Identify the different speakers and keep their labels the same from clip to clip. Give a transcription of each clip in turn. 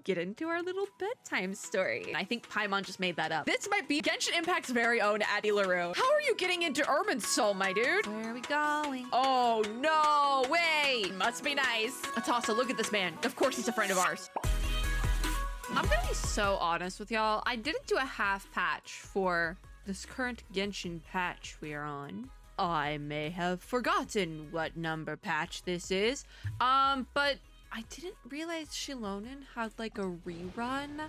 Speaker 1: get into our little bedtime story. I think Paimon just made that up. This might be Genshin Impact's very own Addie LaRue. How are you getting into Urban Soul, my dude? Where are we going? Oh, no way. Must be nice. Atasa, look at this man. Of course he's a friend of ours. I'm gonna be so honest with y'all. I didn't do a half patch for this current Genshin patch we are on. I may have forgotten what number patch this is, but I didn't realize Shilonen had like a rerun.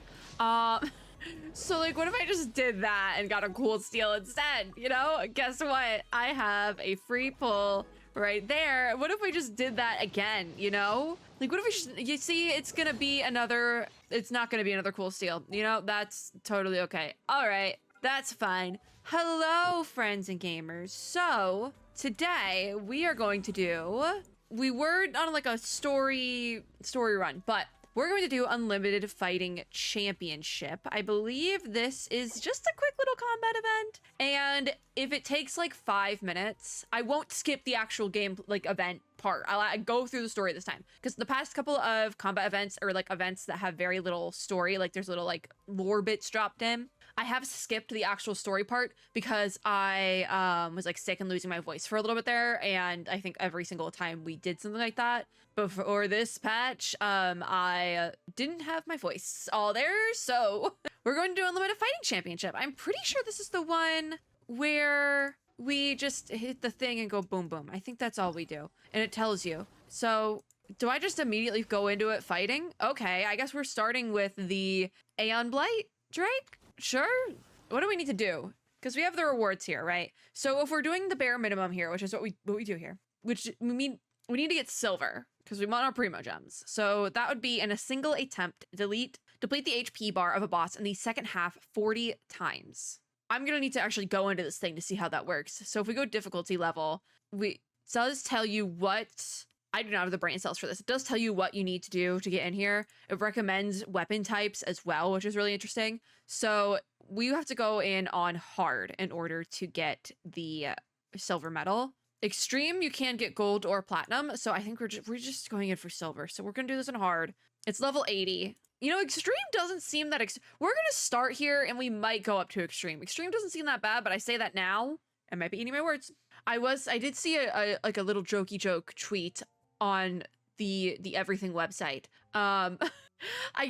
Speaker 1: So like, what if I just did that and got a cool steal instead? You know, guess what? I have a free pull right there. What if we just did that again? You know, like what if we just, you see, it's not gonna be another cool steal. You know, that's totally okay. All right. That's fine. Hello, friends and gamers. So today we are going to do, we were on like a story run, but we're going to do Unlimited Fighting Championship. I believe this is just a quick little combat event. And if it takes like 5 minutes, I won't skip the actual game, like event part. I'll go through the story this time. Because the past couple of combat events or like events that have very little story, like there's little like lore bits dropped in, I have skipped the actual story part because I was like sick and losing my voice for a little bit there. And I think every single time we did something like that before this patch, I didn't have my voice all there. So we're going to do Unlimited Fighting Championship. I'm pretty sure this is the one where we just hit the thing and go boom, boom. I think that's all we do. And it tells you. So do I just immediately go into it fighting? Okay, I guess we're starting with the Aeon Blight Drake. Sure. What do we need to do? Because we have the rewards here, right? So if we're doing the bare minimum here, which is what we do here, which we mean we need to get silver because we want our primo gems. So that would be in a single attempt, deplete the HP bar of a boss in the second half 40 times. I'm going to need to actually go into this thing to see how that works. So if we go difficulty level, it does tell you what, I do not have the brain cells for this. It does tell you what you need to do to get in here. It recommends weapon types as well, which is really interesting. So we have to go in on hard in order to get the silver medal. Extreme, you can get gold or platinum. So I think we're just going in for silver. So we're going to do this in hard. It's level 80. You know, extreme doesn't seem that, we're going to start here and we might go up to extreme. Extreme doesn't seem that bad, but I say that now. I might be eating my words. I did see a little jokey joke tweet on the everything website. I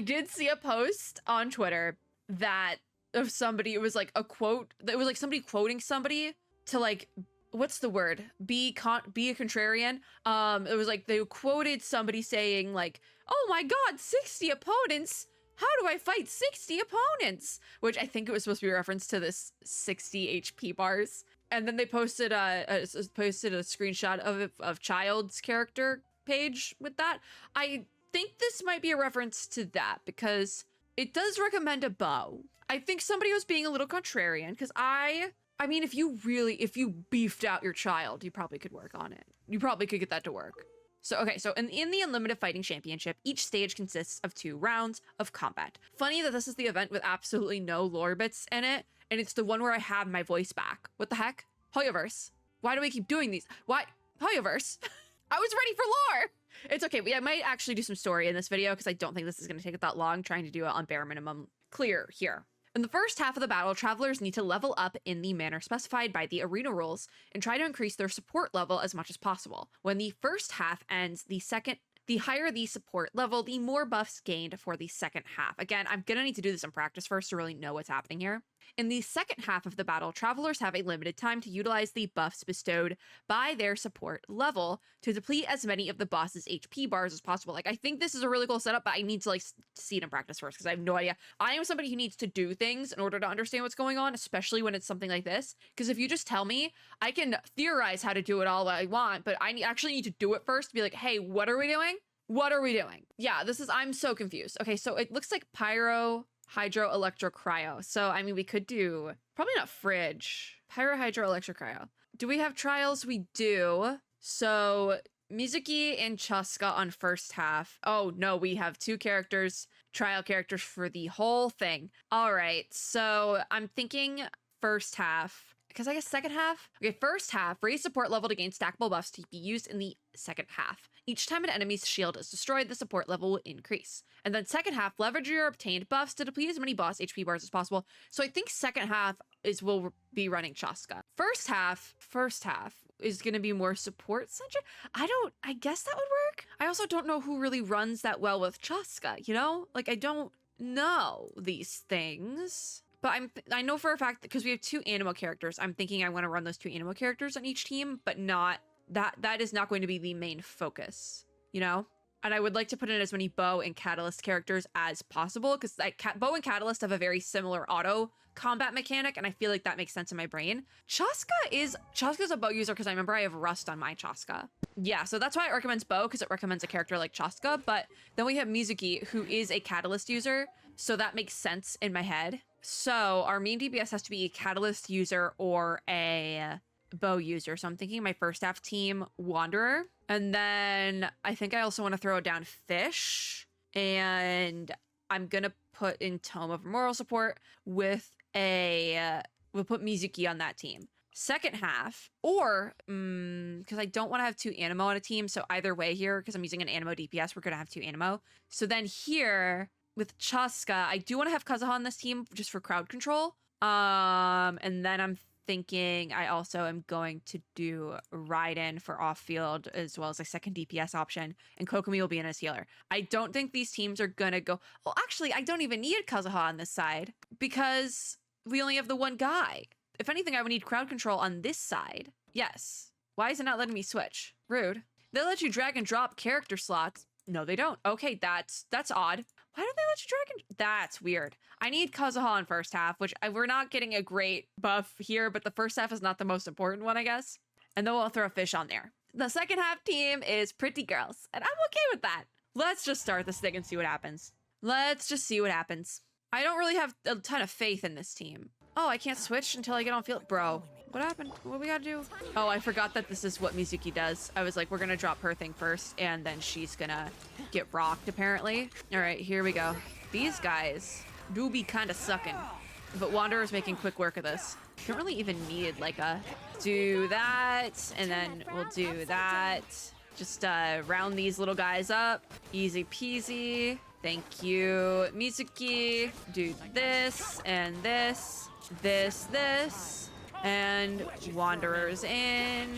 Speaker 1: did see a post on Twitter that of somebody, it was like a quote, it was like somebody quoting somebody to like, what's the word? Be a contrarian. It was like they quoted somebody saying like, oh my God, 60 opponents. How do I fight 60 opponents? Which I think it was supposed to be a reference to this 60 HP bars. And then they posted a screenshot of Child's character page with that. I think this might be a reference to that because it does recommend a bow. I think somebody was being a little contrarian because I mean, if you beefed out your Child, you probably could work on it. You probably could get that to work. So, okay, so in the Unlimited Fighting Championship, each stage consists of 2 rounds of combat. Funny that this is the event with absolutely no lore bits in it, and it's the one where I have my voice back. What the heck? HoYoverse. Why do we keep doing these? Why? HoYoverse. I was ready for lore. It's okay. I might actually do some story in this video because I don't think this is going to take it that long trying to do it on bare minimum clear here. In the first half of the battle, travelers need to level up in the manner specified by the arena rules and try to increase their support level as much as possible. When the first half ends, the higher the support level, the more buffs gained for the second half. Again, I'm gonna need to do this in practice first to really know what's happening here. In the second half of the battle, travelers have a limited time to utilize the buffs bestowed by their support level to deplete as many of the boss's HP bars as possible. Like, I think this is a really cool setup, but I need to like see it in practice first because I have no idea. I am somebody who needs to do things in order to understand what's going on, especially when it's something like this. Because if you just tell me, I can theorize how to do it all I want, but I actually need to do it first to be like, hey, what are we doing? What are we doing? Yeah, I'm so confused. Okay, so it looks like pyro, hydro, electro, cryo. So, I mean, we could do, probably not fridge. Pyro, hydro, electro, cryo. Do we have trials? We do. So, Mizuki and Chaska on first half. Oh, no, we have 2 characters, trial characters for the whole thing. All right, so I'm thinking first half. Because I guess second half? Okay, first half, raise support level to gain stackable buffs to be used in the second half. Each time an enemy's shield is destroyed, the support level will increase. And then second half, leverage your obtained buffs to deplete as many boss HP bars as possible. So I think second half is we'll be running Chaska. First half is going to be more support centric. I guess that would work. I also don't know who really runs that well with Chaska, you know? Like, I don't know these things. But I know for a fact that because we have 2 Animo characters, I'm thinking I want to run those 2 Animo characters on each team, but not that is not going to be the main focus, you know? And I would like to put in as many Bow and Catalyst characters as possible because Bow and Catalyst have a very similar auto combat mechanic, and I feel like that makes sense in my brain. Chaska's a Bow user because I remember I have Rust on my Chaska. Yeah, so that's why it recommends Bow, because it recommends a character like Chaska, but then we have Mizuki, who is a Catalyst user, so that makes sense in my head. So our main DPS has to be a Catalyst user or a Bow user. So I'm thinking my first half team, Wanderer. And then I think I also want to throw down Fish. And I'm going to put in Tome of Moral Support with we'll put Mizuki on that team. Second half, or, because I don't want to have 2 Animo on a team. So either way here, because I'm using an Animo DPS, we're going to have 2 Animo. So then here, with Chaska, I do want to have Kazuha on this team just for crowd control. And then I'm thinking I also am going to do Raiden for off-field as well as a second DPS option, and Kokomi will be in as healer. I don't think these teams are gonna go... Well, actually, I don't even need Kazuha on this side because we only have the one guy. If anything, I would need crowd control on this side. Yes. Why is it not letting me switch? Rude. They let you drag and drop character slots. No, they don't. Okay, that's odd. Why don't they let you drag and... That's weird. I need Kazuha on first half, which we're not getting a great buff here, but the first half is not the most important one, I guess. And then we'll throw a Fish on there. The second half team is Pretty Girls, and I'm okay with that. Let's just start this thing and see what happens. Let's just see what happens. I don't really have a ton of faith in this team. Oh, I can't switch until I get on field. Bro, what happened? What do we gotta do? Oh, I forgot that this is what Mizuki does. I was like, we're gonna drop her thing first, and then she's gonna get rocked, apparently. All right, here we go. These guys do be kind of sucking, but Wanderer's making quick work of this. Don't really even need like a do that, and then we'll do that. Just round these little guys up. Easy peasy. Thank you, Mizuki. Do this and this. This, and Wanderers in.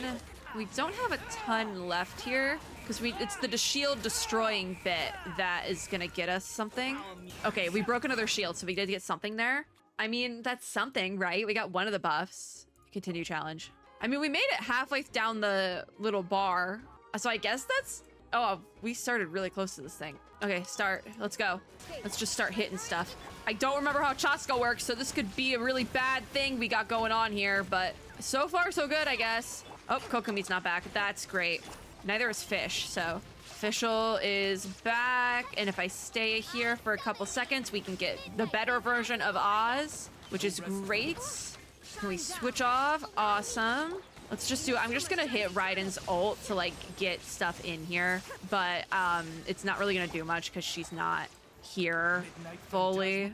Speaker 1: We don't have a ton left here because it's the shield destroying bit that is gonna get us something. Okay, we broke another shield, so we did get something there. I mean, that's something, right? We got one of the buffs. Continue challenge. I mean, we made it halfway down the little bar, so I guess that's... Oh, we started really close to this thing. Okay, start. Let's go. Let's just start hitting stuff. I don't remember how Chaska works, so this could be a really bad thing we got going on here, but so far so good, I guess. Oh, Kokomi's not back. That's great. Neither is Fish, so Official is back, and if I stay here for a couple seconds, we can get the better version of Oz, which is great. Can we switch off? Awesome. Let's just do... I'm just gonna hit Raiden's ult to, like, get stuff in here. But, it's not really gonna do much because she's not here fully.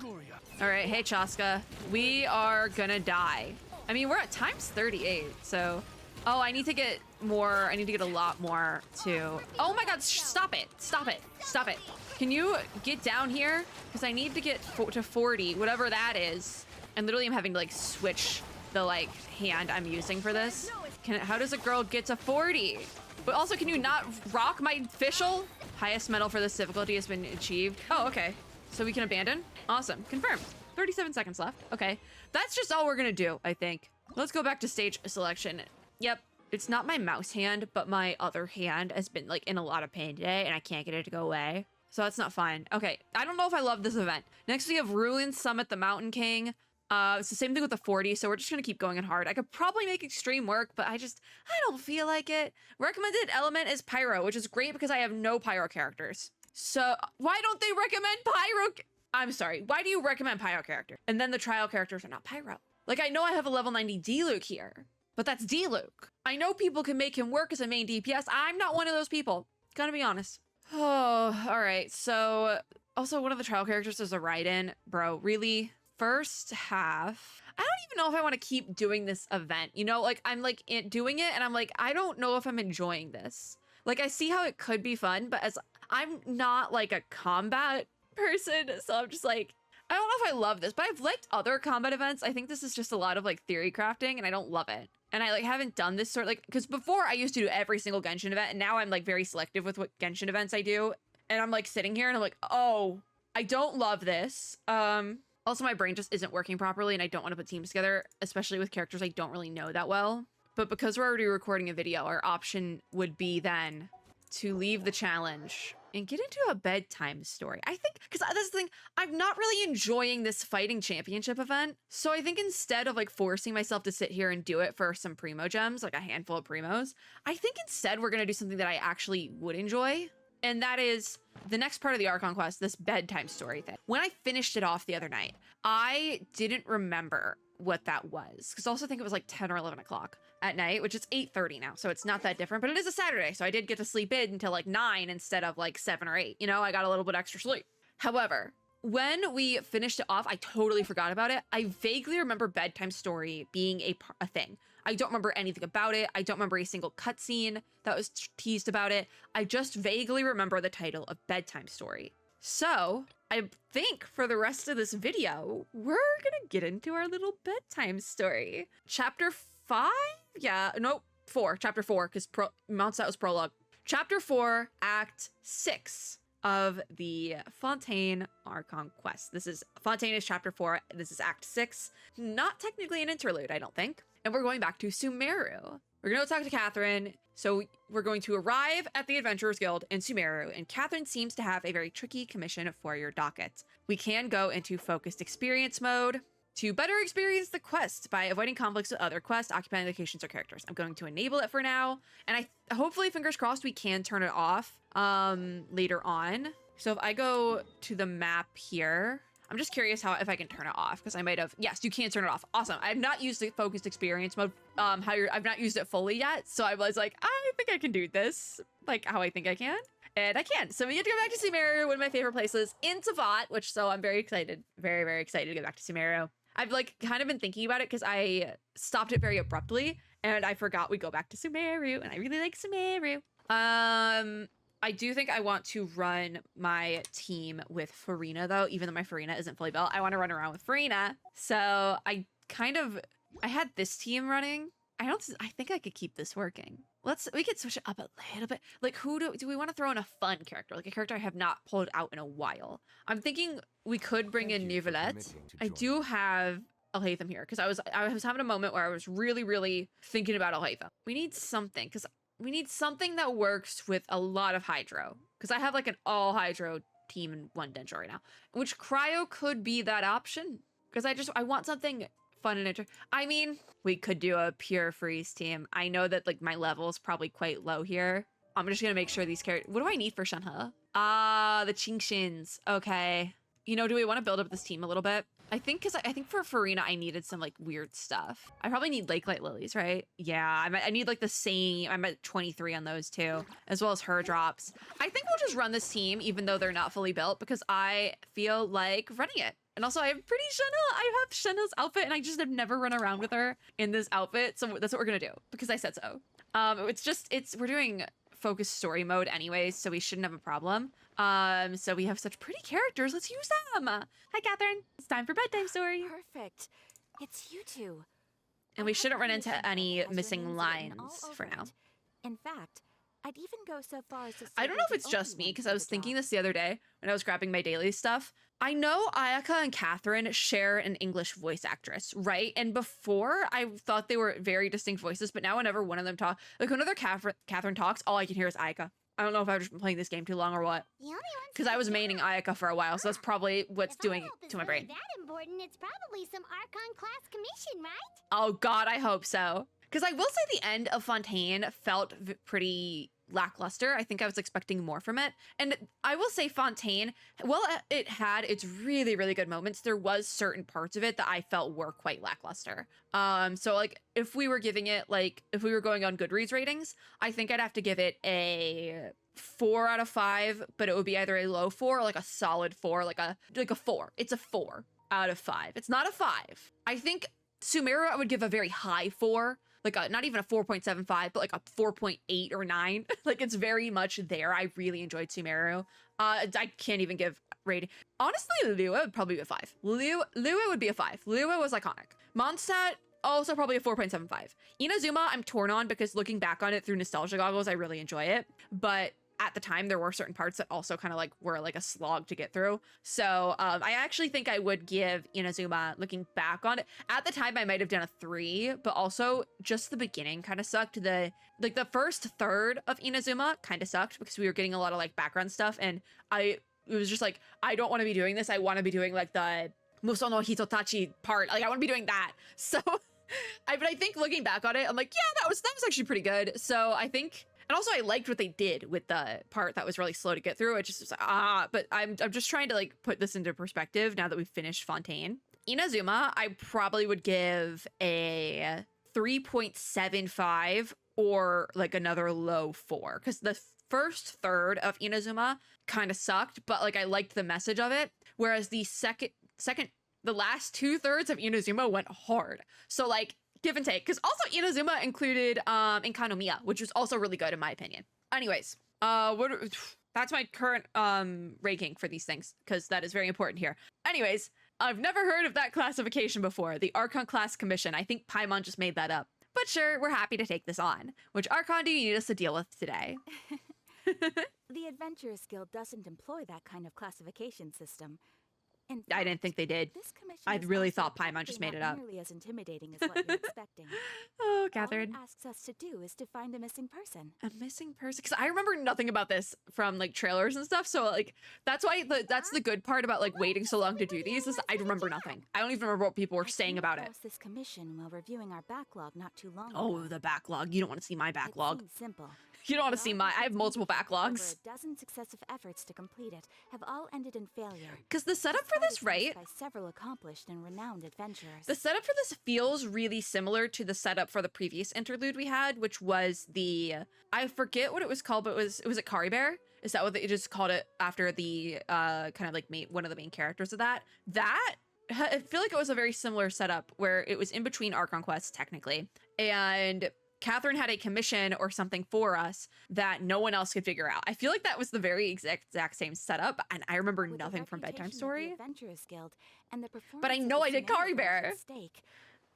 Speaker 1: Alright, hey, Chaska. We are gonna die. I mean, we're at times 38, so... Oh, I need to get more... I need to get a lot more, too. Oh my god, stop it! Stop it! Stop it! Can you get down here? Because I need to get to 40, whatever that is. And literally I'm having to, like, switch the, like, hand I'm using for this. How does a girl get to 40? But also, can you not rock my official? Highest medal for this difficulty has been achieved. Oh, okay. So we can abandon? Awesome. Confirmed. 37 seconds left. Okay. That's just all we're gonna do, I think. Let's go back to stage selection. Yep. It's not my mouse hand, but my other hand has been, like, in a lot of pain today, and I can't get it to go away. So that's not fine. Okay. I don't know if I love this event. Next, we have Ruin Summit the Mountain King. It's the same thing with the 40, so we're just gonna keep going in hard. I could probably make extreme work, but I don't feel like it. Recommended element is Pyro, which is great because I have no Pyro characters. So why don't they recommend Pyro? I'm sorry, why do you recommend Pyro character? And then the trial characters are not Pyro. Like, I know I have a level 90 D-Luke here, but that's D-Luke. I know people can make him work as a main DPS. I'm not one of those people. Gonna be honest. Oh, all right. So also one of the trial characters is a Raiden. Bro, really? First half, I don't even know if I want to keep doing this event, you know, like I'm like doing it and I'm like, I don't know if I'm enjoying this. Like, I see how it could be fun, but as I'm not like a combat person, so I'm just like, I don't know if I love this, but I've liked other combat events. I think this is just a lot of like theory crafting and I don't love it. And I like haven't done this sort of like, because before I used to do every single Genshin event and now I'm like very selective with what Genshin events I do. And I'm like sitting here and I'm like, oh, I don't love this. Also my brain just isn't working properly and I don't want to put teams together, especially with characters I don't really know that well. But because we're already recording a video, our option would be then to leave the challenge and get into a bedtime story. I think, because that's the thing, I'm not really enjoying this fighting championship event. So I think instead of like forcing myself to sit here and do it for some primo gems, like a handful of primos, I think instead we're going to do something that I actually would enjoy. And that is the next part of the Archon quest, this bedtime story thing. When I finished it off the other night, I didn't remember what that was. Because I also think it was like 10 or 11 o'clock at night, which is 8:30 now. So it's not that different, but it is a Saturday. So I did get to sleep in until like 9 instead of like 7 or 8. You know, I got a little bit extra sleep. However, when we finished it off, I totally forgot about it. I vaguely remember bedtime story being a thing. I don't remember anything about it. I don't remember a single cutscene that was teased about it. I just vaguely remember the title of bedtime story. So I think for the rest of this video, we're gonna get into our little bedtime story. Chapter 5? Yeah, nope, 4. Chapter 4, because Mount was prologue. Chapter 4, Act 6 of the Fontaine Archon quest. Fontaine is chapter 4. This is Act 6. Not technically an interlude, I don't think. And we're going back to Sumeru. We're going to talk to Catherine. So we're going to arrive at the Adventurers Guild in Sumeru, and Catherine seems to have a very tricky commission for your docket. We can go into focused experience mode to better experience the quest by avoiding conflicts with other quests, occupying locations, or characters. I'm going to enable it for now, and hopefully, fingers crossed, we can turn it off later on. So if I go to the map here, I'm just curious if I can turn it off, because I might have. Yes, you can turn it off. Awesome. I've not used the focused experience mode. I've not used it fully yet, so I was like, I think I can do this, like how I think I can. And I can. So we get to go back to Sumeru, one of my favorite places, in Savat, so I'm very excited, very, very excited to get back to Sumeru. I've like kind of been thinking about it because I stopped it very abruptly and I forgot we go back to Sumeru, and I really like Sumeru. I do think I want to run my team with Farina though, even though my Farina isn't fully built. I want to run around with Farina. So I had this team running. I think I could keep this working. We could switch it up a little bit. Like, who do we want to throw in a fun character? Like a character I have not pulled out in a while. I'm thinking we could bring in Nivelette. I do have Alhaitham here because I was having a moment where I was really, really thinking about Alhaitham. We need something that works with a lot of Hydro, because I have like an all Hydro team in one Dendro right now, which Cryo could be that option, because I want something fun and I mean, we could do a pure freeze team. I know that like my level is probably quite low here. I'm just gonna make sure these characters. What do I need for Shenhe? The Qingxins. Okay. You know, do we want to build up this team a little bit? I think for Farina, I needed some like weird stuff. I probably need Lake Light Lilies, right? Yeah, I need like the same. I'm at 23 on those too, as well as her drops. I think we'll just run this team, even though they're not fully built, because I feel like running it. And also, I have pretty Shenhe. I have Shenhe's outfit, and I just have never run around with her in this outfit. So that's what we're gonna do, because I said so. We're doing focused story mode anyways, so we shouldn't have a problem. So we have such pretty characters. Let's use them. Hi, Catherine. It's time for bedtime story.
Speaker 2: Perfect. It's you two.
Speaker 1: And we shouldn't run into any missing lines for now.
Speaker 2: In fact, I'd even go so far as to say
Speaker 1: I don't know if it's just me, because I was thinking this the other day when I was grabbing my daily stuff. I know Ayaka and Catherine share an English voice actress, right? And before, I thought they were very distinct voices, but now whenever one of them talks, like whenever Catherine talks, all I can hear is Ayaka. I don't know if I've just been playing this game too long or what. Because I was maining Ayaka for a while, so that's probably what's doing it to my brain.
Speaker 3: That important, it's probably some Archon class commission, right?
Speaker 1: Oh God, I hope so. Because I will say the end of Fontaine felt pretty lackluster. I think I was expecting more from it. And I will say Fontaine, well, it had its really, really good moments. There was certain parts of it that I felt were quite lackluster. So like if we were giving it, like if we were going on Goodreads ratings, I think I'd have to give it a 4 out of 5, but it would be either a low 4 or like a solid 4, like a 4. It's a 4 out of 5. It's not a 5. I think Sumeru I would give a very high 4, like not even a 4.75, but like a 4.8 or 9. Like it's very much there. I really enjoyed Sumeru. I can't even give rating. Honestly, Lua would probably be a 5. Lua would be a 5. Lua was iconic. Mondstadt, also probably a 4.75. Inazuma, I'm torn on because looking back on it through nostalgia goggles, I really enjoy it. But at the time, there were certain parts that also kind of like were like a slog to get through. So I actually think I would give Inazuma, looking back on it. At the time, I might have done a 3, but also just the beginning kind of sucked. The first third of Inazuma kind of sucked because we were getting a lot of like background stuff, and it was just like, I don't want to be doing this. I want to be doing like the Muso no Hitotachi part. Like I want to be doing that. So I think looking back on it, I'm like, yeah, that was actually pretty good. So I think. And also I liked what they did with the part that was really slow to get through. It just was like, but I'm just trying to like put this into perspective now that we've finished Fontaine. Inazuma, I probably would give a 3.75 or like another low 4. Because the first third of Inazuma kind of sucked, but like I liked the message of it. Whereas the the last 2/3 of Inazuma went hard. So like, give and take, because also Inazuma included Inkanomiya, which was also really good in my opinion. Anyways, that's my current ranking for these things, because that is very important here. Anyways, I've never heard of that classification before, the Archon Class Commission. I think Paimon just made that up. But sure, we're happy to take this on. Which Archon do you need us to deal with today?
Speaker 2: The Adventurers Guild doesn't employ that kind of classification system. In
Speaker 1: I didn't
Speaker 2: fact,
Speaker 1: think they did.
Speaker 2: This commission
Speaker 1: I
Speaker 2: is
Speaker 1: really
Speaker 2: also
Speaker 1: thought Paimon
Speaker 2: probably
Speaker 1: just made it
Speaker 2: not
Speaker 1: up.
Speaker 2: nearly as intimidating as what you're expecting.
Speaker 1: Oh,
Speaker 2: All
Speaker 1: Catherine.
Speaker 2: it asks us to do is to find a missing person.
Speaker 1: A missing person? Because I remember nothing about this from like trailers and stuff. So like that's why that's the good part about like waiting so long to do these is I remember nothing. I don't even remember what people were saying about it.
Speaker 2: This commission while reviewing our backlog not too long
Speaker 1: Oh,
Speaker 2: ago.
Speaker 1: the backlog. You don't want to see my backlog.
Speaker 2: It seems simple.
Speaker 1: You don't want to see my. I have multiple backlogs.
Speaker 2: Over a dozen successive efforts to complete it have all ended in failure.
Speaker 1: Because the setup for this, right?
Speaker 2: By several accomplished and renowned adventurers.
Speaker 1: The setup for this feels really similar to the setup for the previous interlude we had, which was the I forget what it was called, but it was Kari Bear. Is that what they just called it after the kind of like one of the main characters of that? I feel like it was a very similar setup where it was in between Archon quests technically, and Catherine had a commission or something for us that no one else could figure out. I feel like that was the very exact same setup, and I remember
Speaker 2: With
Speaker 1: nothing
Speaker 2: the
Speaker 1: from Bedtime
Speaker 2: reputation of
Speaker 1: Story.
Speaker 2: the Adventurers Guild and the
Speaker 1: But I
Speaker 2: performance
Speaker 1: know
Speaker 2: of
Speaker 1: I
Speaker 2: the
Speaker 1: did Kari
Speaker 2: shenanigans
Speaker 1: Bear.
Speaker 2: at stake,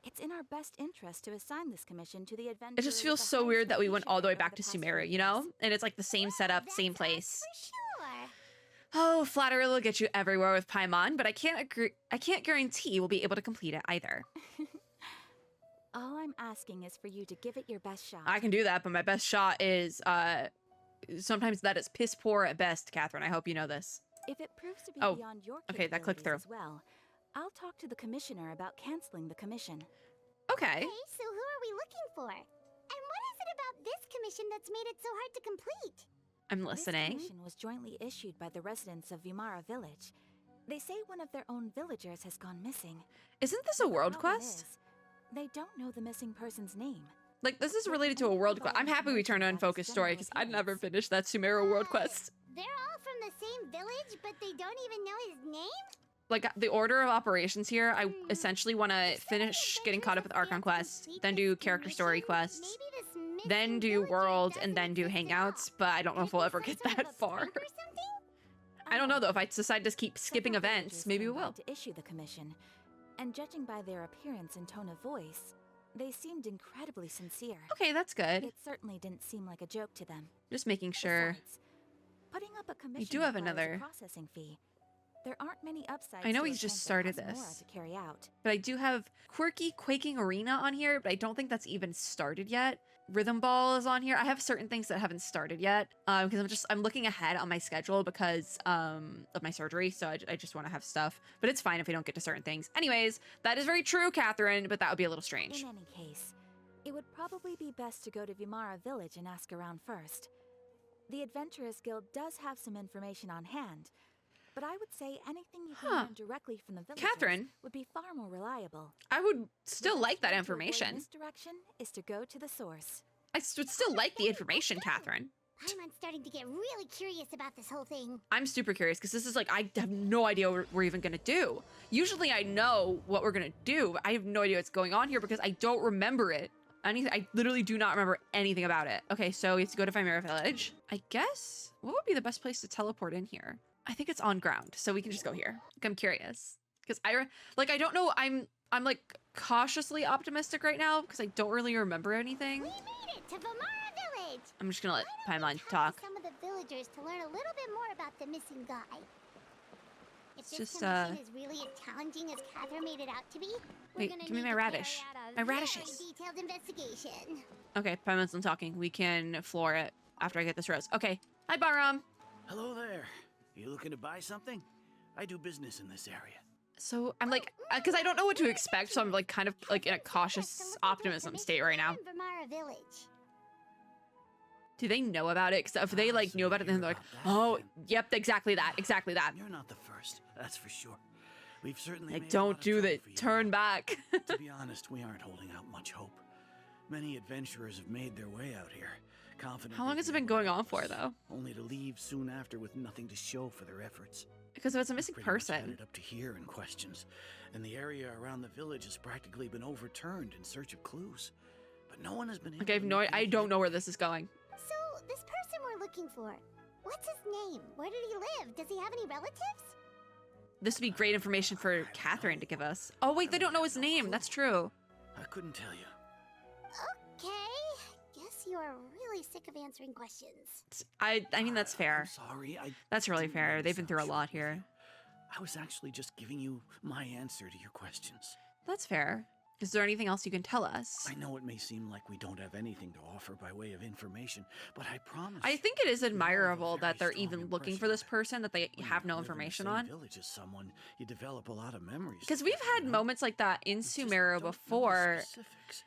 Speaker 2: it's in our best interest to assign this commission to the adventurer.
Speaker 1: It just feels
Speaker 2: with the
Speaker 1: so
Speaker 2: highest
Speaker 1: weird that we went all the way
Speaker 2: reputation
Speaker 1: back to
Speaker 2: over the past
Speaker 1: Sumeru,
Speaker 2: few
Speaker 1: you know?
Speaker 2: years.
Speaker 1: And it's like the same setup, same
Speaker 3: That's
Speaker 1: place.
Speaker 3: us for sure.
Speaker 1: Oh, flattery will get you everywhere with Paimon, but I can't guarantee we'll be able to complete it either.
Speaker 2: All I'm asking is for you to give it your best shot.
Speaker 1: I can do that, but my best shot is sometimes that is piss poor at best, Catherine. I hope you know this.
Speaker 2: If it proves to be
Speaker 1: Oh,
Speaker 2: beyond your
Speaker 1: okay, that clicked through.
Speaker 2: capabilities as well, I'll talk to the commissioner about canceling the commission.
Speaker 1: Okay.
Speaker 3: Okay, so who are we looking for? And what is it about this commission that's made it so hard to complete?
Speaker 1: I'm
Speaker 2: This
Speaker 1: listening.
Speaker 2: commission was jointly issued by the residents of Vimara Village. They say one of their own villagers has gone missing.
Speaker 1: Isn't this a
Speaker 2: But the
Speaker 1: world
Speaker 2: problem
Speaker 1: quest?
Speaker 2: is, they don't know the missing person's name.
Speaker 1: Like, this is related to a world quest. I'm happy we turned on Focus Story because I'd never finished that Sumeru world quest.
Speaker 3: They're all from the same village, but they don't even know his name?
Speaker 1: Like, the order of operations here, I essentially want to finish getting caught up with Archon quests, then do character story quests, then do world, and then do hangouts, but I don't know if we'll ever get that far. I don't know, though. If I decide to keep skipping
Speaker 2: Several
Speaker 1: events,
Speaker 2: villagers
Speaker 1: maybe we
Speaker 2: came by
Speaker 1: will.
Speaker 2: to issue the commission, and judging by their appearance and tone of voice, they seemed incredibly sincere.
Speaker 1: Okay, that's good.
Speaker 2: It certainly didn't seem like a joke to them.
Speaker 1: Just making sure.
Speaker 2: Besides, putting up a commission
Speaker 1: do have
Speaker 2: requires
Speaker 1: another-
Speaker 2: a processing fee. There aren't many upsides.
Speaker 1: I know
Speaker 2: to
Speaker 1: he's
Speaker 2: a
Speaker 1: just
Speaker 2: campaign
Speaker 1: started
Speaker 2: that has
Speaker 1: this.
Speaker 2: more to carry out.
Speaker 1: But I do have Quirky Quaking Arena on here, but I don't think that's even started yet. Rhythm Ball is on here. I have certain things that haven't started yet because I'm looking ahead on my schedule because of my surgery. So I just want to have stuff, but it's fine if we don't get to certain things. Anyways, that is very true, Catherine, but that would be a little strange.
Speaker 2: In any case, it would probably be best to go to Vimara Village and ask around first. The Adventurers Guild does have some information on hand, but I would say anything you can
Speaker 1: Huh.
Speaker 2: learn directly from the villagers
Speaker 1: Catherine?
Speaker 2: would be far more reliable.
Speaker 1: I would still
Speaker 2: The
Speaker 1: like
Speaker 2: best
Speaker 1: that
Speaker 2: way to avoid
Speaker 1: information.
Speaker 2: Misdirection is to go to the source.
Speaker 1: I would still like the information, Catherine.
Speaker 3: Paimon's starting to get really curious about this whole thing.
Speaker 1: I'm super curious because this is like, I have no idea what we're even going to do. Usually I know what we're going to do, but I have no idea what's going on here because I don't remember it. I literally do not remember anything about it. Okay, so we have to go to Vimera Village. I guess, what would be the best place to teleport in here? I think it's on ground, so we can just go here. Like, I'm curious. Because I don't know, I'm like cautiously optimistic right now because I don't really remember anything.
Speaker 3: We made it to Vimara Village.
Speaker 1: I'm just gonna let
Speaker 3: Why don't we
Speaker 1: Paimon talk.
Speaker 3: to some of the villagers to learn a little bit more about the missing guy. If this
Speaker 1: just,
Speaker 3: commission is really as challenging as Catherine made it out to be, we're
Speaker 1: Wait,
Speaker 3: gonna
Speaker 1: give me
Speaker 3: need
Speaker 1: my
Speaker 3: to
Speaker 1: radish.
Speaker 3: carry out a
Speaker 1: My
Speaker 3: very
Speaker 1: radishes.
Speaker 3: detailed investigation.
Speaker 1: Okay, Paimon's done talking. We can floor it after I get this rose. Okay, hi Baram.
Speaker 4: Hello there. You looking to buy something? I do business in this area.
Speaker 1: So I'm like, because I don't know what to expect, so I'm like kind of like in a cautious optimism state right now.
Speaker 3: Vimara Village.
Speaker 1: Do they know about it? Because if they like
Speaker 4: So
Speaker 1: knew about it, then they're like,
Speaker 4: hear about that,
Speaker 1: oh,
Speaker 4: then.
Speaker 1: yep, exactly that, exactly that.
Speaker 4: You're not the first, that's for sure. We've certainly
Speaker 1: Like,
Speaker 4: made a lot
Speaker 1: don't
Speaker 4: of
Speaker 1: do
Speaker 4: trouble
Speaker 1: that.
Speaker 4: for you.
Speaker 1: Turn back.
Speaker 4: To be honest, we aren't holding out much hope. Many adventurers have made their way out here, confident.
Speaker 1: How long
Speaker 4: they
Speaker 1: has it
Speaker 4: can
Speaker 1: been going
Speaker 4: help
Speaker 1: on for,
Speaker 4: us,
Speaker 1: though?
Speaker 4: Only to leave soon after with nothing to show for their efforts.
Speaker 1: Because if it's a missing
Speaker 4: Pretty much
Speaker 1: person.
Speaker 4: headed up to here in questions, and the area around the village has practically been overturned in search of clues. But no one has been able
Speaker 1: Okay, I have
Speaker 4: to
Speaker 1: no,
Speaker 4: make
Speaker 1: I
Speaker 4: anything
Speaker 1: don't know where this is going.
Speaker 3: So, this person we're looking for, what's his name? Where did he live? Does he have any relatives?
Speaker 1: This would be great information for Catherine to give us. Oh wait, they don't know his name. That's true.
Speaker 4: I couldn't tell you.
Speaker 3: Okay. Guess you are really sick of answering questions.
Speaker 1: I mean that's fair.
Speaker 4: I'm sorry.
Speaker 1: That's really
Speaker 4: didn't
Speaker 1: fair.
Speaker 4: mean to
Speaker 1: They've been
Speaker 4: sound
Speaker 1: through a
Speaker 4: short
Speaker 1: lot
Speaker 4: with
Speaker 1: here.
Speaker 4: you. I was actually just giving you my answer to your questions.
Speaker 1: That's fair. Is there anything else you can tell us?
Speaker 4: I know it may seem like we don't have anything to offer by way of information, but I promise.
Speaker 1: I think it is
Speaker 4: we all have a
Speaker 1: admirable that
Speaker 4: very
Speaker 1: they're
Speaker 4: strong
Speaker 1: even looking for
Speaker 4: impression
Speaker 1: this
Speaker 4: of it.
Speaker 1: person that they
Speaker 4: When
Speaker 1: have
Speaker 4: you
Speaker 1: no
Speaker 4: live in the
Speaker 1: information
Speaker 4: same
Speaker 1: on.
Speaker 4: village as someone, you develop a lot of memories.
Speaker 1: Because we've
Speaker 4: together,
Speaker 1: had
Speaker 4: you know?
Speaker 1: moments like that in
Speaker 4: We just
Speaker 1: Sumeru
Speaker 4: don't know the
Speaker 1: before.
Speaker 4: specifics.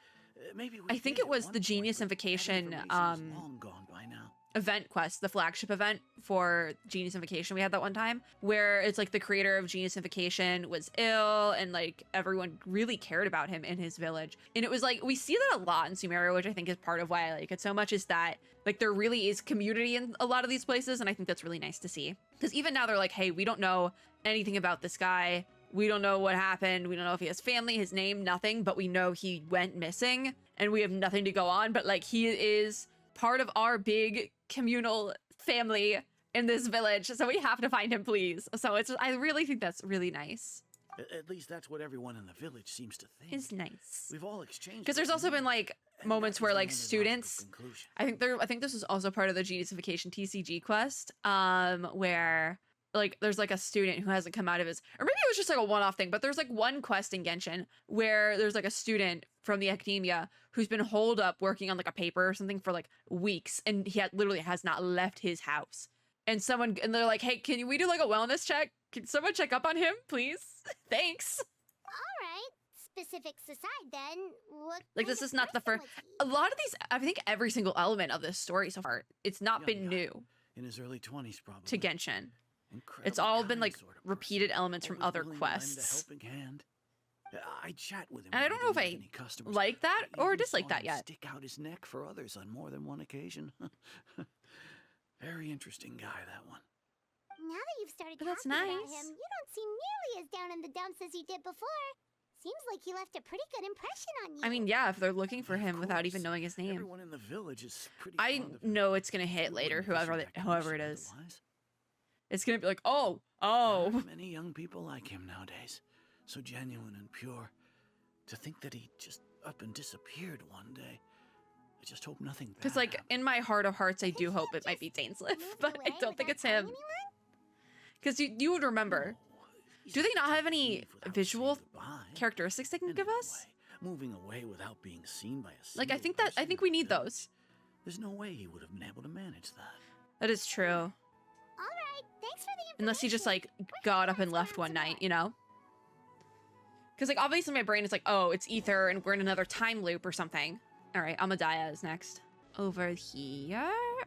Speaker 4: Maybe we
Speaker 1: I think
Speaker 4: did
Speaker 1: it
Speaker 4: at
Speaker 1: was
Speaker 4: one
Speaker 1: the
Speaker 4: point,
Speaker 1: Genius
Speaker 4: but that
Speaker 1: Invocation,
Speaker 4: information is long gone by now.
Speaker 1: Event quest, the flagship event for Genius Invocation. We had that one time where it's like the creator of Genius Invocation was ill and like everyone really cared about him in his village. And it was like, we see that a lot in Sumeru, which I think is part of why I like it so much, is that like there really is community in a lot of these places. And I think that's really nice to see. Because even now they're like, hey, we don't know anything about this guy. We don't know what happened. We don't know if he has family, his name, nothing, but we know he went missing and we have nothing to go on. But like he is part of our big communal family in this village, so we have to find him, please. So it's, I really think that's really nice.
Speaker 4: At least that's what everyone in the village seems to think.
Speaker 1: It's nice.
Speaker 4: We've all exchanged.
Speaker 1: Because there's also been like
Speaker 4: and
Speaker 1: moments
Speaker 4: that
Speaker 1: where
Speaker 4: is the
Speaker 1: like
Speaker 4: only logical
Speaker 1: students,
Speaker 4: conclusion.
Speaker 1: I think this was also part of the Geniusification TCG quest, where like there's like a student who hasn't come out of his, or maybe it was just like a one-off thing, but there's like one quest in Genshin where there's like a student from the academia who's been holed up working on like a paper or something for like weeks, and he literally has not left his house. And they're like, hey, can we do like a wellness check? Can someone check up on him, please? Thanks.
Speaker 3: All right. Specifics aside, then, what
Speaker 1: Like,
Speaker 3: kind
Speaker 1: this
Speaker 3: of
Speaker 1: is not the
Speaker 3: person
Speaker 1: first.
Speaker 3: was
Speaker 1: A
Speaker 3: he?
Speaker 1: lot of these, I think every single element of this story so far, it's not
Speaker 4: Young
Speaker 1: been
Speaker 4: guy.
Speaker 1: new
Speaker 4: In his early 20s, probably.
Speaker 1: to Genshin.
Speaker 4: Incredibly
Speaker 1: It's all been
Speaker 4: kind
Speaker 1: like
Speaker 4: sort of person.
Speaker 1: repeated elements from
Speaker 4: Always
Speaker 1: other
Speaker 4: willing to lend a
Speaker 1: quests.
Speaker 4: helping hand. I chat with him.
Speaker 1: And I
Speaker 4: when
Speaker 1: don't
Speaker 4: he
Speaker 1: know if
Speaker 4: didn't have
Speaker 1: I
Speaker 4: any customers.
Speaker 1: like that
Speaker 4: I
Speaker 1: or
Speaker 4: even
Speaker 1: dislike
Speaker 4: saw
Speaker 1: that
Speaker 4: him
Speaker 1: yet.
Speaker 4: Stick out his neck for others on more than one occasion. Very interesting guy, that one.
Speaker 3: Now that you've started
Speaker 1: But that's
Speaker 3: talking about
Speaker 1: nice.
Speaker 3: him, you don't seem nearly as down in the dumps as you did before. Seems like he left a pretty good impression on you.
Speaker 1: I mean, yeah, if they're looking for
Speaker 4: Of
Speaker 1: him without even
Speaker 4: course.
Speaker 1: knowing his name.
Speaker 4: Everyone in the village is pretty
Speaker 1: I
Speaker 4: fond of him.
Speaker 1: know it's gonna
Speaker 4: We
Speaker 1: hit later,
Speaker 4: wouldn't issue that
Speaker 1: whoever it
Speaker 4: commission
Speaker 1: is.
Speaker 4: otherwise.
Speaker 1: It's gonna be like, oh.
Speaker 4: There aren't many young people like him nowadays. So genuine and pure. To think that he just up and disappeared one day. I just hope nothing bad
Speaker 1: Because, like,
Speaker 4: happened.
Speaker 1: in my heart of hearts, I
Speaker 3: Could
Speaker 1: do
Speaker 3: he
Speaker 1: hope
Speaker 3: have
Speaker 1: it might be
Speaker 3: just
Speaker 1: Dainsliff,
Speaker 3: moved
Speaker 1: but I
Speaker 3: away
Speaker 1: don't think
Speaker 3: without
Speaker 1: it's
Speaker 3: telling
Speaker 1: him.
Speaker 3: anyone?
Speaker 1: Because you would remember.
Speaker 4: No, he's
Speaker 1: Do they not
Speaker 4: just
Speaker 1: have any
Speaker 4: leave without
Speaker 1: visual
Speaker 4: saying goodbye.
Speaker 1: characteristics they can
Speaker 4: And
Speaker 1: give us?
Speaker 4: anyway, moving away without being seen by a
Speaker 1: Like, I
Speaker 4: single
Speaker 1: think
Speaker 4: person
Speaker 1: we
Speaker 4: in the
Speaker 1: need
Speaker 4: village.
Speaker 1: those.
Speaker 4: There's no way he would have been able to manage that.
Speaker 1: That is true.
Speaker 3: All right, thanks for the information.
Speaker 1: Unless he just, like, got up and left one night, you know? Because, like, obviously my brain is like, oh, it's Ether and we're in another time loop or something. All right, Amadaya is next. Over here?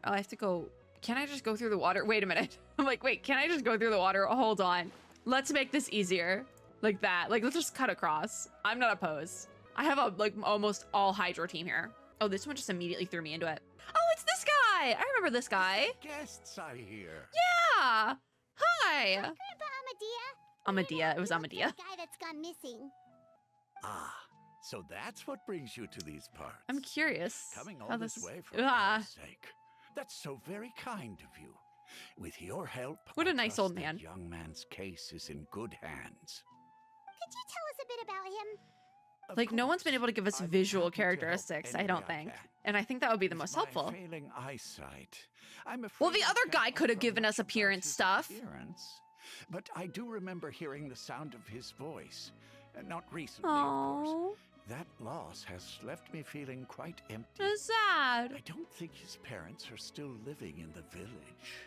Speaker 1: Oh, I have to go. Can I just go through the water? Wait a minute. I'm like, wait, can I just go through the water? Hold on. Let's make this easier. Like that. Like, let's just cut across. I'm not opposed. I have a, like, almost all Hydro team here. Oh, this one just immediately threw me into it. Oh, it's this guy. I remember this guy.
Speaker 5: Guests, I hear.
Speaker 1: Yeah. Hi.
Speaker 3: Grandpa Amadea.
Speaker 1: Amadea. It was
Speaker 3: You look for
Speaker 1: Amadea.
Speaker 3: the guy that's gone missing.
Speaker 4: Ah,
Speaker 5: So that's what brings you to these parts.
Speaker 1: I'm curious.
Speaker 5: Coming
Speaker 1: how
Speaker 5: all this way for our sake. That's so very kind of you. With your help,
Speaker 1: What a
Speaker 5: I
Speaker 1: nice
Speaker 5: trust
Speaker 1: old
Speaker 5: that
Speaker 1: man.
Speaker 5: young man's case is in good hands.
Speaker 3: Could you tell us a bit about him?
Speaker 5: Of
Speaker 1: Like, no one's been
Speaker 5: course,
Speaker 1: able to give us
Speaker 5: I'm
Speaker 1: visual
Speaker 5: happy to help
Speaker 1: characteristics, I
Speaker 5: any
Speaker 1: don't
Speaker 5: way
Speaker 1: think.
Speaker 5: can.
Speaker 1: And I think that would be the
Speaker 5: With
Speaker 1: most
Speaker 5: my
Speaker 1: helpful.
Speaker 5: failing eyesight, I'm
Speaker 1: Well,
Speaker 5: afraid
Speaker 1: the
Speaker 5: I
Speaker 1: other
Speaker 5: can't
Speaker 1: guy could have
Speaker 5: offer
Speaker 1: given
Speaker 5: much
Speaker 1: us
Speaker 5: about
Speaker 1: appearance
Speaker 5: his
Speaker 1: stuff.
Speaker 5: appearance, but I do remember hearing the sound of his voice. Not recently, of course.
Speaker 1: Oh,
Speaker 5: That loss has left me feeling quite empty.
Speaker 1: that's sad.
Speaker 5: I don't think his parents are still living in the village.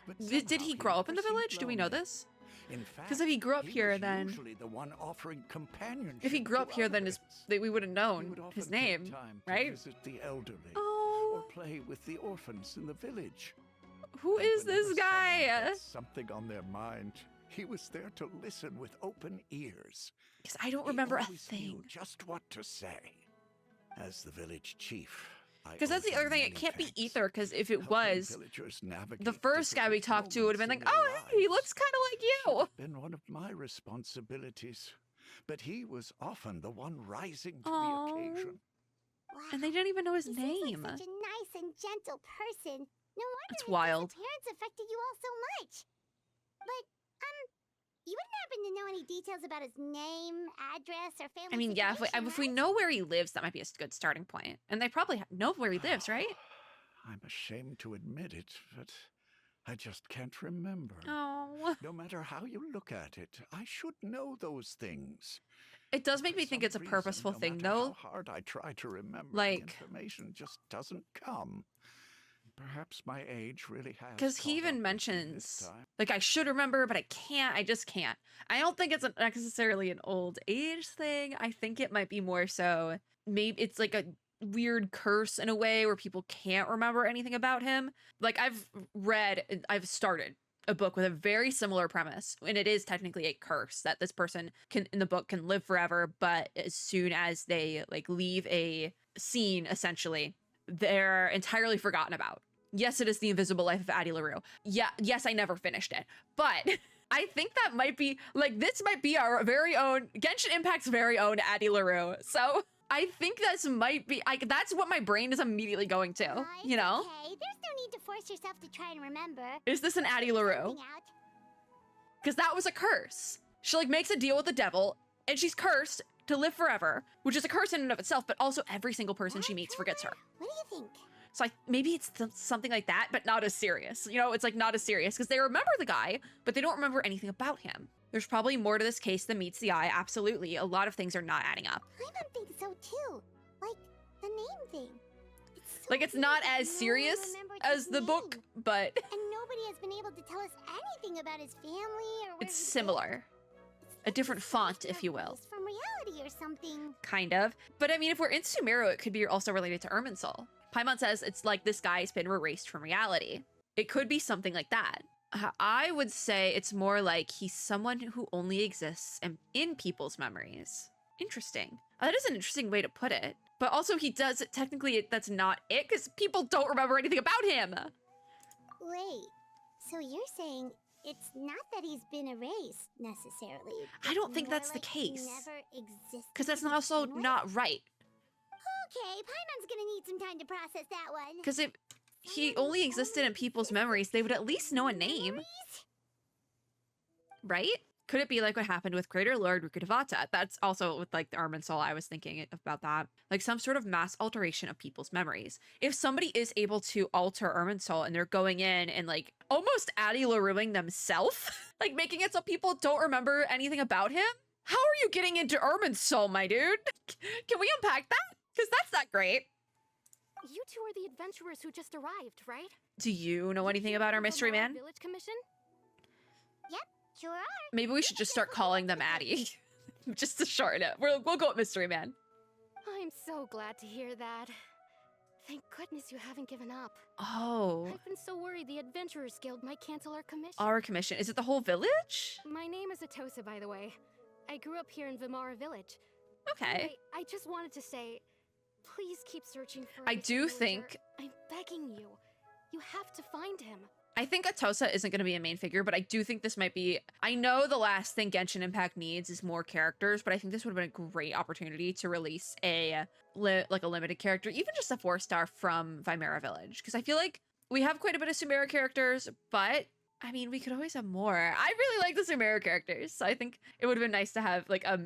Speaker 5: But
Speaker 1: Did
Speaker 5: somehow
Speaker 1: he grow up in the
Speaker 5: never seemed
Speaker 1: village? Do we know
Speaker 5: lonely.
Speaker 1: this?
Speaker 5: In fact,
Speaker 1: Because if he grew up
Speaker 5: he
Speaker 1: here,
Speaker 5: was
Speaker 1: then
Speaker 5: usually the one offering companionship
Speaker 1: if he grew
Speaker 5: to
Speaker 1: up here, then
Speaker 5: others.
Speaker 1: we would have
Speaker 5: He
Speaker 1: known
Speaker 5: would often
Speaker 1: his
Speaker 5: take
Speaker 1: name,
Speaker 5: time to
Speaker 1: right?
Speaker 5: visit the elderly, or
Speaker 1: Oh,
Speaker 5: play with the orphans in the village.
Speaker 1: who
Speaker 5: And
Speaker 1: is
Speaker 5: whenever
Speaker 1: this
Speaker 5: someone
Speaker 1: guy?
Speaker 5: had something on their mind, he was there to listen with open ears.
Speaker 1: Because I don't
Speaker 5: He
Speaker 1: remember a
Speaker 5: always knew
Speaker 1: thing.
Speaker 5: just what to say. As the village chief,
Speaker 1: Because that's the other thing. It can't be Ether. Because if it was the first guy we talked to, would have been like, "Oh, hey, he looks kind of like you."
Speaker 5: Been one of my responsibilities, but he was often the one rising to
Speaker 1: Aw.
Speaker 5: the occasion.
Speaker 3: Wow.
Speaker 1: And they didn't even know his
Speaker 3: He
Speaker 1: name.
Speaker 3: seems like such a nice and gentle person. No wonder
Speaker 1: It's
Speaker 3: his
Speaker 1: wild.
Speaker 3: disappearance affected you all so much. But, you wouldn't happen to know any details about his name, address, or family
Speaker 1: I mean, yeah,
Speaker 3: situation,
Speaker 1: if we
Speaker 3: right?
Speaker 1: know where he lives, that might be a good starting point. And they probably know where he lives, right?
Speaker 5: I'm ashamed to admit it, but I just can't remember.
Speaker 1: Oh,
Speaker 5: No matter how you look at it, I should know those things.
Speaker 1: it does make me
Speaker 5: For
Speaker 1: think
Speaker 5: some
Speaker 1: it's a
Speaker 5: reason,
Speaker 1: purposeful
Speaker 5: no
Speaker 1: thing,
Speaker 5: matter
Speaker 1: though.
Speaker 5: How hard I try to remember,
Speaker 1: Like-
Speaker 5: the information just doesn't come. Perhaps my age really has.
Speaker 1: Because he
Speaker 5: caught
Speaker 1: even
Speaker 5: up with me
Speaker 1: mentions,
Speaker 5: this time.
Speaker 1: like, I should remember, but I can't. I just can't. I don't think it's necessarily an old age thing. I think it might be more so maybe it's like a weird curse in a way where people can't remember anything about him. Like, I've started a book with a very similar premise, and it is technically a curse that this person can in the book can live forever, but as soon as they like leave a scene, essentially, they're entirely forgotten about. Yes, it is The Invisible Life of Addie LaRue. Yeah, yes, I never finished it, but I think that might be like this might be our very own Genshin Impact's very own Addie LaRue. So I think this might be that's what my brain is immediately going to.
Speaker 3: It's
Speaker 1: You know,
Speaker 3: okay. There's no need to force yourself to try and remember.
Speaker 1: is this an Addie LaRue?
Speaker 3: Something out.
Speaker 1: Because that was a curse. She like makes a deal with the devil, and she's cursed to live forever, which is a curse in and of itself. But also, every single person she meets forgets her.
Speaker 3: What do you think?
Speaker 1: So maybe it's something like that, but not as serious. You know, it's like not as serious because they remember the guy, but they don't remember anything about him. There's probably more to this case than meets the eye. Absolutely. A lot of things are not adding up.
Speaker 3: I don't think so too. Like the name thing. It's so
Speaker 1: Like, it's
Speaker 3: weird
Speaker 1: not
Speaker 3: that
Speaker 1: as
Speaker 3: no one
Speaker 1: serious
Speaker 3: remembered
Speaker 1: as
Speaker 3: his
Speaker 1: the book,
Speaker 3: name.
Speaker 1: but
Speaker 3: And nobody has been able to tell us anything about his family or where
Speaker 1: it's
Speaker 3: he
Speaker 1: similar.
Speaker 3: lives.
Speaker 1: A different
Speaker 3: It's
Speaker 1: font,
Speaker 3: like
Speaker 1: if you will.
Speaker 3: erased from reality or something.
Speaker 1: Kind of. But I mean, if we're in Sumeru, it could be also related to Irminsul. Paimon says it's like this guy's been erased from reality. It could be something like that. I would say it's more like he's someone who only exists in people's memories. Interesting. That is an interesting way to put it. But also he does it, technically that's not it because people don't remember anything about him.
Speaker 3: Wait, so you're saying it's not that he's been erased necessarily?
Speaker 1: I don't
Speaker 3: but
Speaker 1: think
Speaker 3: more
Speaker 1: that's the
Speaker 3: like he
Speaker 1: case.
Speaker 3: never existed
Speaker 1: Because that's
Speaker 3: to
Speaker 1: also
Speaker 3: begin with?
Speaker 1: not right.
Speaker 3: Okay, Paimon's gonna need some time to process that one.
Speaker 1: Because if he only existed in people's memories, they would at least know a name,
Speaker 3: Memories?
Speaker 1: right? Could it be like what happened with Creator Lord Rukadevata? That's also with like the Irminsul. I was thinking about that. Like some sort of mass alteration of people's memories. If somebody is able to alter Irminsul and they're going in and like almost Addie LaRueing themselves, like making it so people don't remember anything about him. How are you getting into Irminsul, my dude? Can we unpack that? Because that's not great.
Speaker 6: You two are the adventurers who just arrived, right?
Speaker 1: Do you know anything
Speaker 6: Here
Speaker 1: about our
Speaker 6: from the
Speaker 1: mystery
Speaker 6: Mara
Speaker 1: man?
Speaker 6: Village Commission?
Speaker 3: Sure are.
Speaker 1: Maybe we should just start calling them Addie. Just to shorten it. We'll go with Mystery Man.
Speaker 6: I'm so glad to hear that. Thank goodness you haven't given up.
Speaker 1: Oh,
Speaker 6: I've been so worried the Adventurers Guild might cancel our commission.
Speaker 1: our commission. Is it the whole village?
Speaker 6: My name is Atosa, by the way. I grew up here in Vimara Village.
Speaker 1: Okay.
Speaker 6: I just wanted to say, please keep searching for
Speaker 1: I
Speaker 6: this
Speaker 1: do
Speaker 6: villager.
Speaker 1: think-
Speaker 6: I'm begging you. You have to find him.
Speaker 1: I think Atosa isn't going to be a main figure, but I do think this might be... I know the last thing Genshin Impact needs is more characters, but I think this would have been a great opportunity to release a limited character, even just a 4-star from Vimera Village. Because I feel like we have quite a bit of Sumeru characters, but I mean, we could always have more. I really like the Sumeru characters, so I think it would have been nice to have like a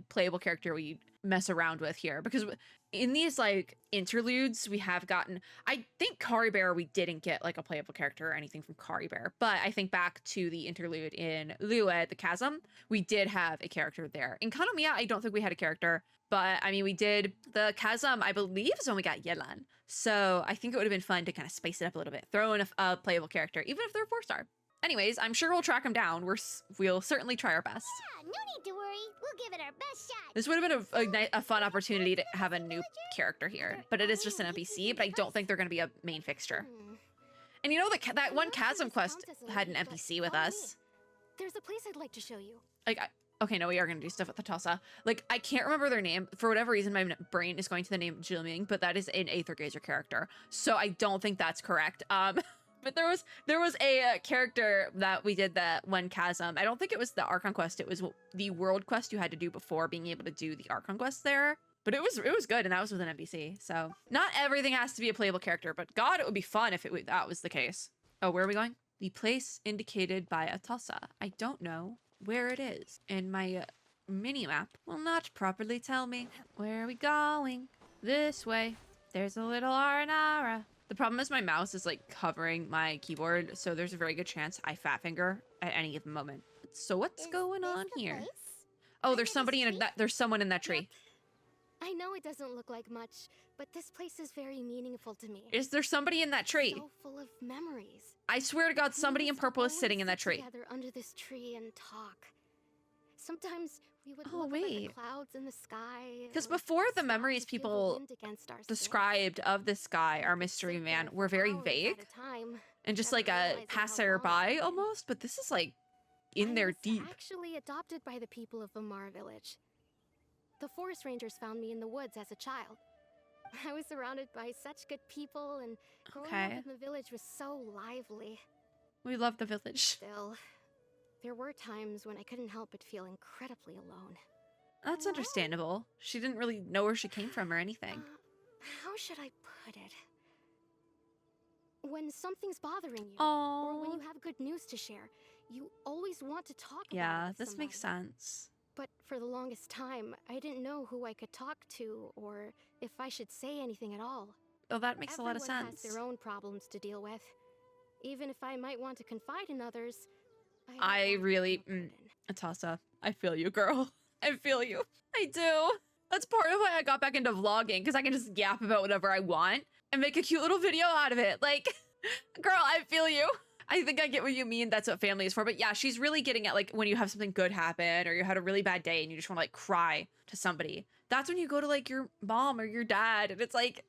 Speaker 1: playable character we mess around with here, because in these like interludes we have gotten, I think Kari Bear we didn't get like a playable character or anything from Kari Bear, but I think back to the interlude in Liyue at the Chasm, we did have a character there. In Kanomiya I don't think we had a character, but I mean we did. The Chasm I believe is when we got Yelan, so I think it would have been fun to kind of spice it up a little bit, throw in a playable character even if they're 4-star. Anyways, I'm sure we'll track him down. We'll certainly try our best.
Speaker 3: Yeah, no need to worry. We'll give it our best shot.
Speaker 1: This would have been a fun opportunity to have a new character here, but it is just an NPC, but I don't think they're going to be a main fixture. And you know, that one Chasm quest had an NPC with us.
Speaker 6: There's a place I'd like to show you.
Speaker 1: Like, okay, no, we are going to do stuff with the Tosa. Like, I can't remember their name. For whatever reason, my brain is going to the name Jilming, but that is an Aether Gazer character. So I don't think that's correct. But there was a character that we did that one Chasm. I don't think it was the Archon quest. It was the world quest you had to do before being able to do the Archon quest there. But it was good, and that was with an NPC. So not everything has to be a playable character, but God, it would be fun if that was the case. Oh, where are we going? The place indicated by Atosa. I don't know where it is, and my mini-map will not properly tell me. Where are we going? This way. There's a little Aranara. The problem is my mouse is like covering my keyboard, so there's a very good chance I fat finger at any given moment. So what's going on here?
Speaker 3: Place?
Speaker 1: Oh, there's somebody in that. There's someone in that tree.
Speaker 6: I know it doesn't look like much, but this place is very meaningful to me.
Speaker 1: Is there somebody in that tree?
Speaker 6: So full of memories.
Speaker 1: I swear to God, somebody in purple is sitting in that tree.
Speaker 6: Together under this tree and talk. Sometimes we would
Speaker 1: Oh,
Speaker 6: look up at
Speaker 1: wait.
Speaker 6: the clouds in the sky.
Speaker 1: Because
Speaker 6: or
Speaker 1: before the
Speaker 6: soft
Speaker 1: memories
Speaker 6: to feel the
Speaker 1: people
Speaker 6: wind against our skin.
Speaker 1: described of this guy, our mystery
Speaker 6: Sit
Speaker 1: man,
Speaker 6: there
Speaker 1: were
Speaker 6: for
Speaker 1: very
Speaker 6: hours
Speaker 1: vague
Speaker 6: at a time,
Speaker 1: and just
Speaker 6: never
Speaker 1: like a
Speaker 6: realizing how long
Speaker 1: passerby
Speaker 6: it's been.
Speaker 1: almost. But this is like in
Speaker 6: I
Speaker 1: there
Speaker 6: was
Speaker 1: deep.
Speaker 6: Actually adopted by the people of Vimara Village. The forest rangers found me in the woods as a child. I was surrounded by such good people, and growing
Speaker 1: Okay.
Speaker 6: up in the village was so lively.
Speaker 1: We love the village.
Speaker 6: Still, there were times when I couldn't help but feel incredibly alone.
Speaker 1: That's understandable. She didn't really know where she came from or anything.
Speaker 6: How should I put it? When something's bothering you, or when
Speaker 1: Oh,
Speaker 6: you have good news to share, you always want to talk about
Speaker 1: yeah,
Speaker 6: it with
Speaker 1: this makes
Speaker 6: somebody.
Speaker 1: sense.
Speaker 6: But for the longest time, I didn't know who I could talk to or if I should say anything at all.
Speaker 1: Oh, that makes a lot of
Speaker 6: Everyone
Speaker 1: sense.
Speaker 6: has their own problems to deal with. Even if I might want to confide in others,
Speaker 1: I
Speaker 6: don't want
Speaker 1: really-
Speaker 6: to feel a burden.
Speaker 1: Atasa, I feel you, girl. I feel you. I do. That's part of why I got back into vlogging, because I can just yap about whatever I want and make a cute little video out of it. Like, girl, I feel you. I think I get what you mean. That's what family is for. But yeah, she's really getting at like when you have something good happen or you had a really bad day and you just want to like cry to somebody. That's when you go to like your mom or your dad and it's like,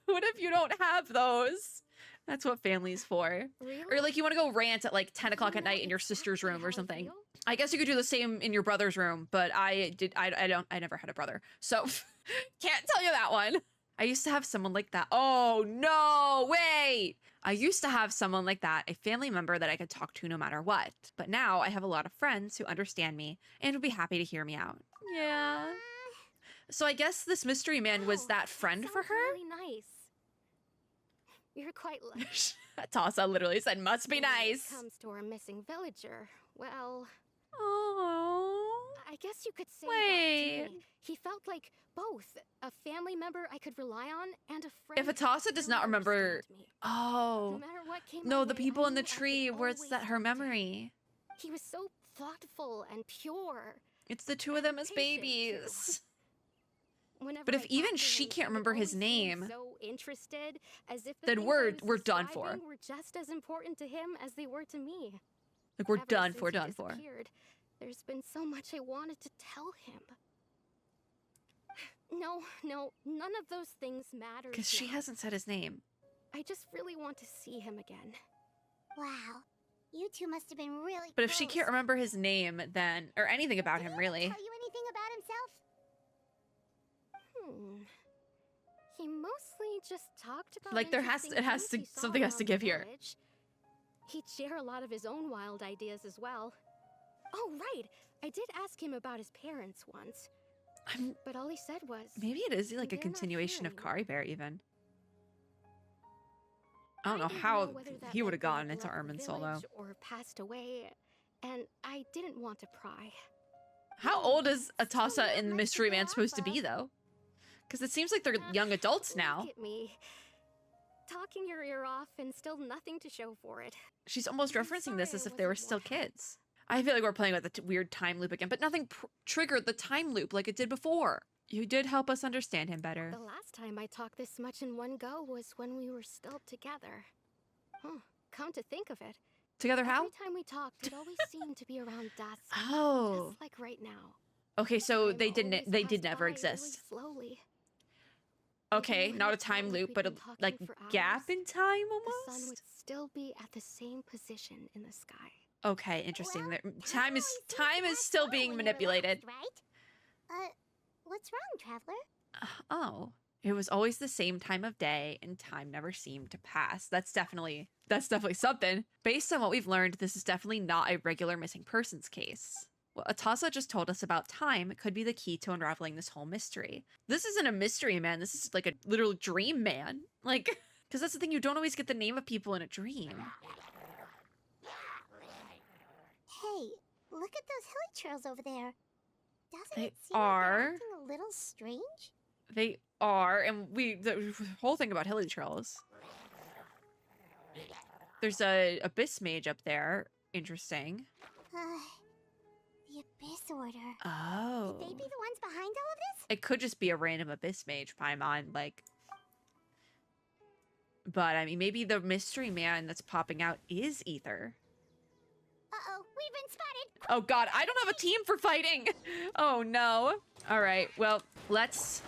Speaker 1: what if you don't have those? That's what family's for.
Speaker 6: Really?
Speaker 1: Or like you want to go rant at like 10 o'clock at night in your sister's room or something. I guess you could do the same in your brother's room, but I never had a brother. So can't tell you that one. I used to have someone like that. Oh no, wait. I used to have someone like that, a family member that I could talk to no matter what. But now I have a lot of friends who understand me and would be happy to hear me out. Yeah. So I guess this mystery man was that friend for her?
Speaker 6: Really nice. You're quite lucky.
Speaker 1: Tassa literally said, must be
Speaker 6: When it
Speaker 1: nice.
Speaker 6: comes to our missing villager, well,
Speaker 1: Oh.
Speaker 6: I guess you could say
Speaker 1: Wait.
Speaker 6: that to me. He felt like both a family member I could rely on and a friend.
Speaker 1: If Atasa
Speaker 6: who
Speaker 1: does
Speaker 6: would
Speaker 1: not remember,
Speaker 6: understand me. No
Speaker 1: oh,
Speaker 6: matter what came
Speaker 1: no,
Speaker 6: my
Speaker 1: the
Speaker 6: way,
Speaker 1: people
Speaker 6: I
Speaker 1: in the
Speaker 6: knew I
Speaker 1: tree,
Speaker 6: could
Speaker 1: where's
Speaker 6: always
Speaker 1: that her
Speaker 6: talk to him.
Speaker 1: memory?
Speaker 6: He was so thoughtful and pure.
Speaker 1: It's the two of them as
Speaker 6: Patient, too.
Speaker 1: babies.
Speaker 6: Whenever
Speaker 1: But if
Speaker 6: I
Speaker 1: even
Speaker 6: talked to
Speaker 1: she
Speaker 6: him,
Speaker 1: can't
Speaker 6: he would
Speaker 1: remember his
Speaker 6: always seem
Speaker 1: name,
Speaker 6: so interested, as if the
Speaker 1: then
Speaker 6: things I
Speaker 1: we're
Speaker 6: was
Speaker 1: done for.
Speaker 6: describing were just as important to him as they were to me.
Speaker 1: Like we're
Speaker 6: Ever
Speaker 1: done
Speaker 6: since
Speaker 1: for,
Speaker 6: he
Speaker 1: done for.
Speaker 6: disappeared, there's been so much I wanted to tell him. No, none of those things matter.
Speaker 1: Because she
Speaker 6: now.
Speaker 1: hasn't said his name.
Speaker 6: I just really want to see him again.
Speaker 3: Wow. You two must have been really
Speaker 1: But if she
Speaker 3: close.
Speaker 1: can't remember his name, then, or anything about
Speaker 3: Did
Speaker 1: him
Speaker 3: he
Speaker 1: really.
Speaker 3: ever tell you anything about himself?
Speaker 6: He mostly just talked about
Speaker 1: Like, there has-
Speaker 6: interesting
Speaker 1: it has
Speaker 6: things
Speaker 1: to-
Speaker 6: he saw
Speaker 1: something has to
Speaker 6: around
Speaker 1: give
Speaker 6: the
Speaker 1: here.
Speaker 6: village. He'd share a lot of his own wild ideas as well. Oh, right. I did ask him about his parents once. But all he said was...
Speaker 1: Maybe it is like a
Speaker 6: "They're not
Speaker 1: continuation
Speaker 6: here
Speaker 1: of Kari Bear, even. I don't know
Speaker 6: didn't
Speaker 1: how
Speaker 6: whether that
Speaker 1: he would have
Speaker 6: meant they
Speaker 1: gotten
Speaker 6: had
Speaker 1: into
Speaker 6: left the
Speaker 1: Irminsul, though.
Speaker 6: village or passed away, and I didn't want to pry.
Speaker 1: How old is Atasa in the Mystery Man supposed to be, though? Because it seems like they're young adults now.
Speaker 6: Look at me. Talking your ear off and still nothing to show for it.
Speaker 1: She's almost
Speaker 6: I'm
Speaker 1: referencing this
Speaker 6: sorry
Speaker 1: as
Speaker 6: I
Speaker 1: if they were
Speaker 6: wasn't
Speaker 1: still
Speaker 6: more help.
Speaker 1: kids. I feel like we're playing with the weird time loop again, but nothing triggered the time loop like it did before. You did help us understand him better.
Speaker 6: The last time I talked this much in one go was when we were still together. Huh, come to think of it.
Speaker 1: Together how?
Speaker 6: Every time we talked, it always seemed to be around dusk.
Speaker 1: Oh.
Speaker 6: Just like right now.
Speaker 1: Okay, so
Speaker 6: Time
Speaker 1: they
Speaker 6: always
Speaker 1: did
Speaker 6: passed
Speaker 1: never
Speaker 6: by
Speaker 1: exist.
Speaker 6: really slowly.
Speaker 1: Okay,
Speaker 6: Even
Speaker 1: not
Speaker 6: when
Speaker 1: a
Speaker 6: it felt
Speaker 1: time
Speaker 6: like
Speaker 1: loop,
Speaker 6: we'd
Speaker 1: but a
Speaker 6: been talking
Speaker 1: like
Speaker 6: for
Speaker 1: gap
Speaker 6: hours,
Speaker 1: in time
Speaker 6: The sun would
Speaker 1: almost.
Speaker 6: still be at the same position in the sky.
Speaker 1: Okay, interesting.
Speaker 3: Well,
Speaker 1: Time is
Speaker 3: always seems to
Speaker 1: time is
Speaker 3: pass
Speaker 1: still
Speaker 3: slow
Speaker 1: being
Speaker 3: when you're
Speaker 1: manipulated.
Speaker 3: relaxed, right? What's wrong, Traveler?
Speaker 1: Oh, it was always the same time of day, and time never seemed to pass. That's definitely something. Based on what we've learned, this is definitely not a regular missing persons case. What Atasa just told us about time could be the key to unraveling this whole mystery. This isn't a mystery man. This is like a literal dream man. Like, because that's the thing. You don't always get the name of people in a dream.
Speaker 3: Hey, look at those hilly trails over there. Doesn't
Speaker 1: They
Speaker 3: it seem like
Speaker 1: are.
Speaker 3: they're acting a little strange?
Speaker 1: They are, and the whole thing about hilly trails. There's a abyss mage up there. Interesting.
Speaker 3: The Abyss Order.
Speaker 1: Oh.
Speaker 3: Could they be the ones behind all of this?
Speaker 1: It could just be a random abyss mage Paimon, like. But I mean, maybe the mystery man that's popping out is Ether.
Speaker 3: Uh-oh, we've been spotted!
Speaker 1: Oh god, I don't have a team for fighting. Oh no. All right, well, let's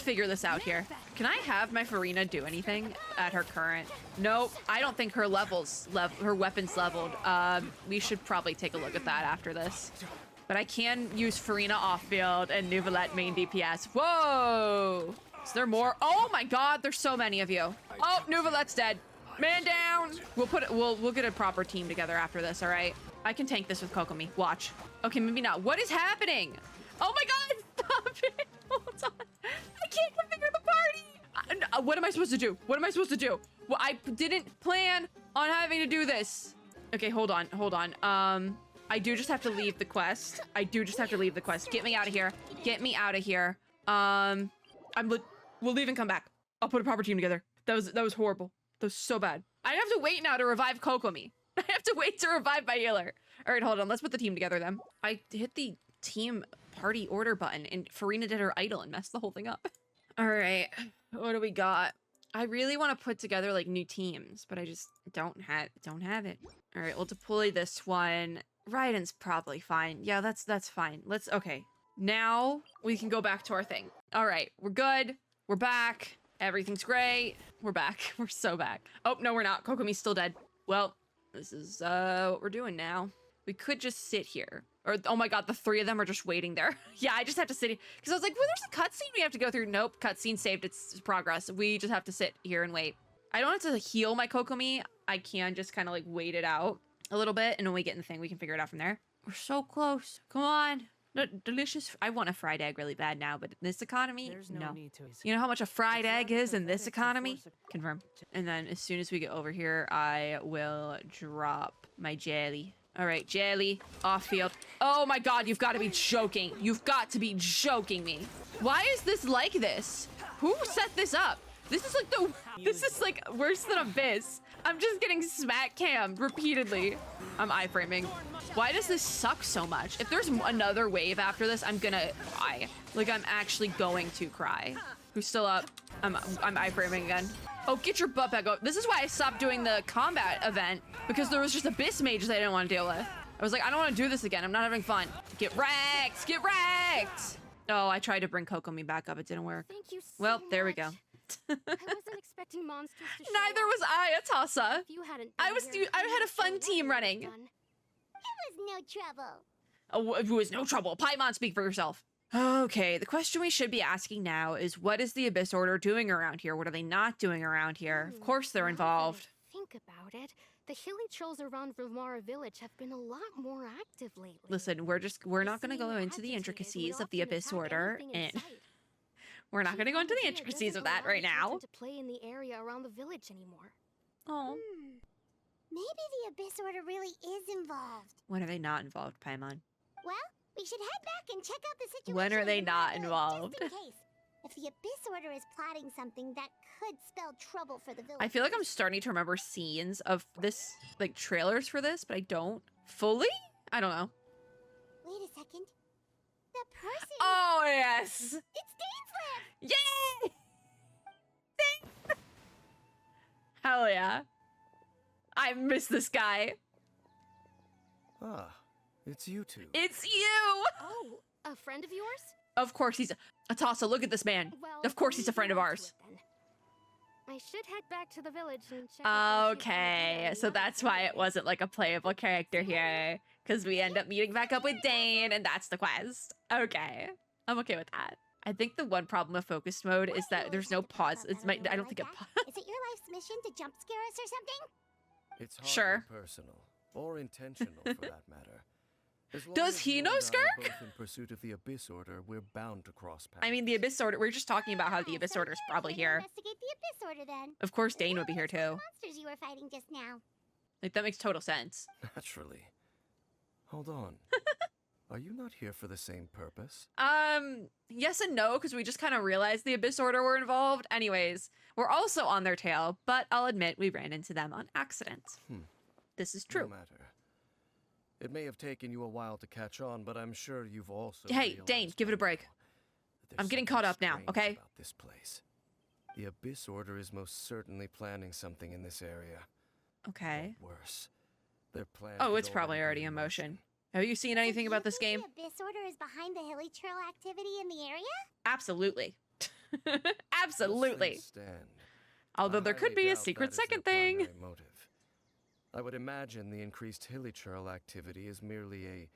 Speaker 1: figure this out here. Can I have my Farina do anything at her current? Nope, I don't think her her weapon's leveled. We should probably take a look at that after this. But I can use Farina off field and Nuvolette main DPS. Whoa! Is there more? Oh my god, there's so many of you. Oh, Nuvolette's dead. Man down. We'll get a proper team together after this, all right? I can tank this with Kokomi. Watch. Okay, maybe not. What is happening? Oh my god, stop it. Hold on. I can't configure the party. What am I supposed to do? What am I supposed to do? Well, I didn't plan on having to do this. Okay, hold on. I do just have to leave the quest. Get me out of here. Get me out of here. We'll leave and come back. I'll put a proper team together. That was horrible. That was so bad. I have to wait now to revive Kokomi. I have to wait to revive my healer. All right, hold on. Let's put the team together then. I hit the team party order button and Farina did her idol and messed the whole thing up. All right, what do we got? I really want to put together like new teams, but I just don't have it. All right, we'll deploy this one. Raiden's probably fine. Yeah, that's fine. Okay. Now we can go back to our thing. All right, we're good. We're back. Everything's great. We're back. We're so back. Oh, no, we're not. Kokomi's still dead. Well, this is what we're doing now. We could just sit here. Or, oh my god, the three of them are just waiting there. Yeah, I just have to sit here. Because I was like, well, there's a cutscene we have to go through. Nope, cutscene saved its progress. We just have to sit here and wait. I don't have to heal my Kokomi. I can just kind of like wait it out a little bit. And when we get in the thing, we can figure it out from there. We're so close. Come on. Delicious. I want a fried egg really bad now, but in this economy, no. You know how much a fried egg is in this economy? Confirm. And then as soon as we get over here, I will drop my jelly. All right, jelly, off field. Oh my god, you've got to be joking. You've got to be joking me. Why is this like this? Who set this up? This is like worse than Abyss. I'm just getting smack cammed repeatedly. I'm iframing. Why does this suck so much? If there's another wave after this, I'm gonna cry. Like, I'm actually going to cry. Who's still up? I'm iframing again. Oh, get your butt back up. This is why I stopped doing the combat event, because there was just abyss mages I didn't want to deal with. I was like, I don't want to do this again. I'm not having fun. Get wrecked! Get wrecked! Oh, I tried to bring Kokomi back up. It didn't work.
Speaker 6: Thank you so
Speaker 1: Well, there we go.
Speaker 6: much. I wasn't expecting monsters to show
Speaker 1: Neither
Speaker 6: up.
Speaker 1: was I, Atasa.
Speaker 6: If you hadn't
Speaker 1: I
Speaker 6: been here,
Speaker 1: had a
Speaker 6: I'm not
Speaker 1: fun
Speaker 6: sure
Speaker 1: team
Speaker 6: what I
Speaker 1: running.
Speaker 6: would've done.
Speaker 3: It was no trouble.
Speaker 1: Oh, it was no trouble. Paimon, speak for yourself. Okay, the question we should be asking now is, what is the Abyss Order doing around here? What are they not doing around here? Of course they're
Speaker 6: Now that I
Speaker 1: involved.
Speaker 6: Think about it. The hilly trolls around Vimara village have been a lot more active lately.
Speaker 1: Listen, we're not going to go
Speaker 6: Seem
Speaker 1: into the
Speaker 6: agitated and
Speaker 1: intricacies
Speaker 6: would
Speaker 1: of the
Speaker 6: often
Speaker 1: Abyss
Speaker 6: attack
Speaker 1: Order,
Speaker 6: anything in
Speaker 1: and
Speaker 6: sight.
Speaker 1: we're not
Speaker 6: Chief
Speaker 1: going to go into the
Speaker 6: Volunteer
Speaker 1: intricacies
Speaker 6: doesn't
Speaker 1: of that
Speaker 6: allow
Speaker 1: right
Speaker 6: the
Speaker 1: now.
Speaker 6: children to play in the area around the village anymore.
Speaker 1: Oh,
Speaker 3: Maybe the Abyss Order really is involved.
Speaker 1: when are they not involved, Paimon?
Speaker 3: Well, we should head back and check out the situation.
Speaker 1: When are
Speaker 3: in
Speaker 1: they
Speaker 3: Vimara
Speaker 1: not
Speaker 3: Village,
Speaker 1: involved?
Speaker 3: Just in case. If the Abyss Order is plotting something that could spell trouble for the village.
Speaker 1: I feel like I'm starting to remember scenes of this, like trailers for this, but I don't fully. I don't know.
Speaker 3: Wait a second. The person.
Speaker 1: Oh yes,
Speaker 3: It's Dainsland!
Speaker 1: yay! Hell yeah! I miss this guy.
Speaker 7: Ah, it's you two.
Speaker 1: It's you.
Speaker 6: Oh, a friend of yours?
Speaker 1: Of course he's Atasa. Look at this man.
Speaker 6: Well,
Speaker 1: Of course he's a
Speaker 6: leave
Speaker 1: friend
Speaker 6: me
Speaker 1: of
Speaker 6: to
Speaker 1: ours.
Speaker 6: it then. I should head back to the village and check. out the Chief
Speaker 1: Okay,
Speaker 6: Volunteer
Speaker 1: so
Speaker 6: and
Speaker 1: that's
Speaker 6: another
Speaker 1: why it
Speaker 6: family.
Speaker 1: wasn't like a playable character here, because we end up meeting back up with Dane, and that's the quest. Okay, I'm okay with that. I think the one problem with focused mode is that there's no pause. It's my. I don't think it.
Speaker 3: Is it your life's mission to jump scare us or something?
Speaker 7: It's hardly
Speaker 1: Sure.
Speaker 7: personal or intentional for that matter. As long
Speaker 1: Does
Speaker 7: as
Speaker 1: he
Speaker 7: you
Speaker 1: know
Speaker 7: and I are
Speaker 1: Skirk?
Speaker 7: both in pursuit of the Abyss Order, we're bound to cross paths.
Speaker 1: I mean, the Abyss Order. We're just talking about how the Abyss
Speaker 3: So
Speaker 1: Order is
Speaker 3: you're
Speaker 1: probably
Speaker 3: here to
Speaker 1: here.
Speaker 3: Investigate the Abyss Order then.
Speaker 1: Of course, Dane would be here too.
Speaker 3: Monsters you were fighting just now.
Speaker 1: Like that makes total sense.
Speaker 7: Naturally. Hold on. Are you not here for the same purpose?
Speaker 1: Yes and no, because we just kind of realized the Abyss Order were involved. Anyways, we're also on their tail, but I'll admit we ran into them on accident. This is true.
Speaker 7: No matter. It may have taken you a while to catch on, but I'm sure you've also.
Speaker 1: Hey,
Speaker 7: realized
Speaker 1: Dane, give it a
Speaker 7: by
Speaker 1: break.
Speaker 7: now that there's
Speaker 1: I'm getting
Speaker 7: something
Speaker 1: caught up now,
Speaker 7: strange
Speaker 1: okay?
Speaker 7: About this place. The Abyss Order is most certainly planning something in this area.
Speaker 1: Okay.
Speaker 7: Or worse, their plan.
Speaker 1: Oh,
Speaker 7: could
Speaker 1: it's probably
Speaker 7: be
Speaker 1: already in motion. Have you seen anything
Speaker 3: So
Speaker 1: about
Speaker 3: you
Speaker 1: this
Speaker 3: think
Speaker 1: game?
Speaker 3: The Abyss Order is behind the hilly trail activity in the area?
Speaker 1: Absolutely.
Speaker 7: Those
Speaker 1: Absolutely.
Speaker 7: things stand.
Speaker 1: Although
Speaker 7: I
Speaker 1: there could
Speaker 7: highly
Speaker 1: be a
Speaker 7: doubt
Speaker 1: secret
Speaker 7: that is their
Speaker 1: second thing.
Speaker 7: primary motive. I would imagine the increased hilly trail activity is merely a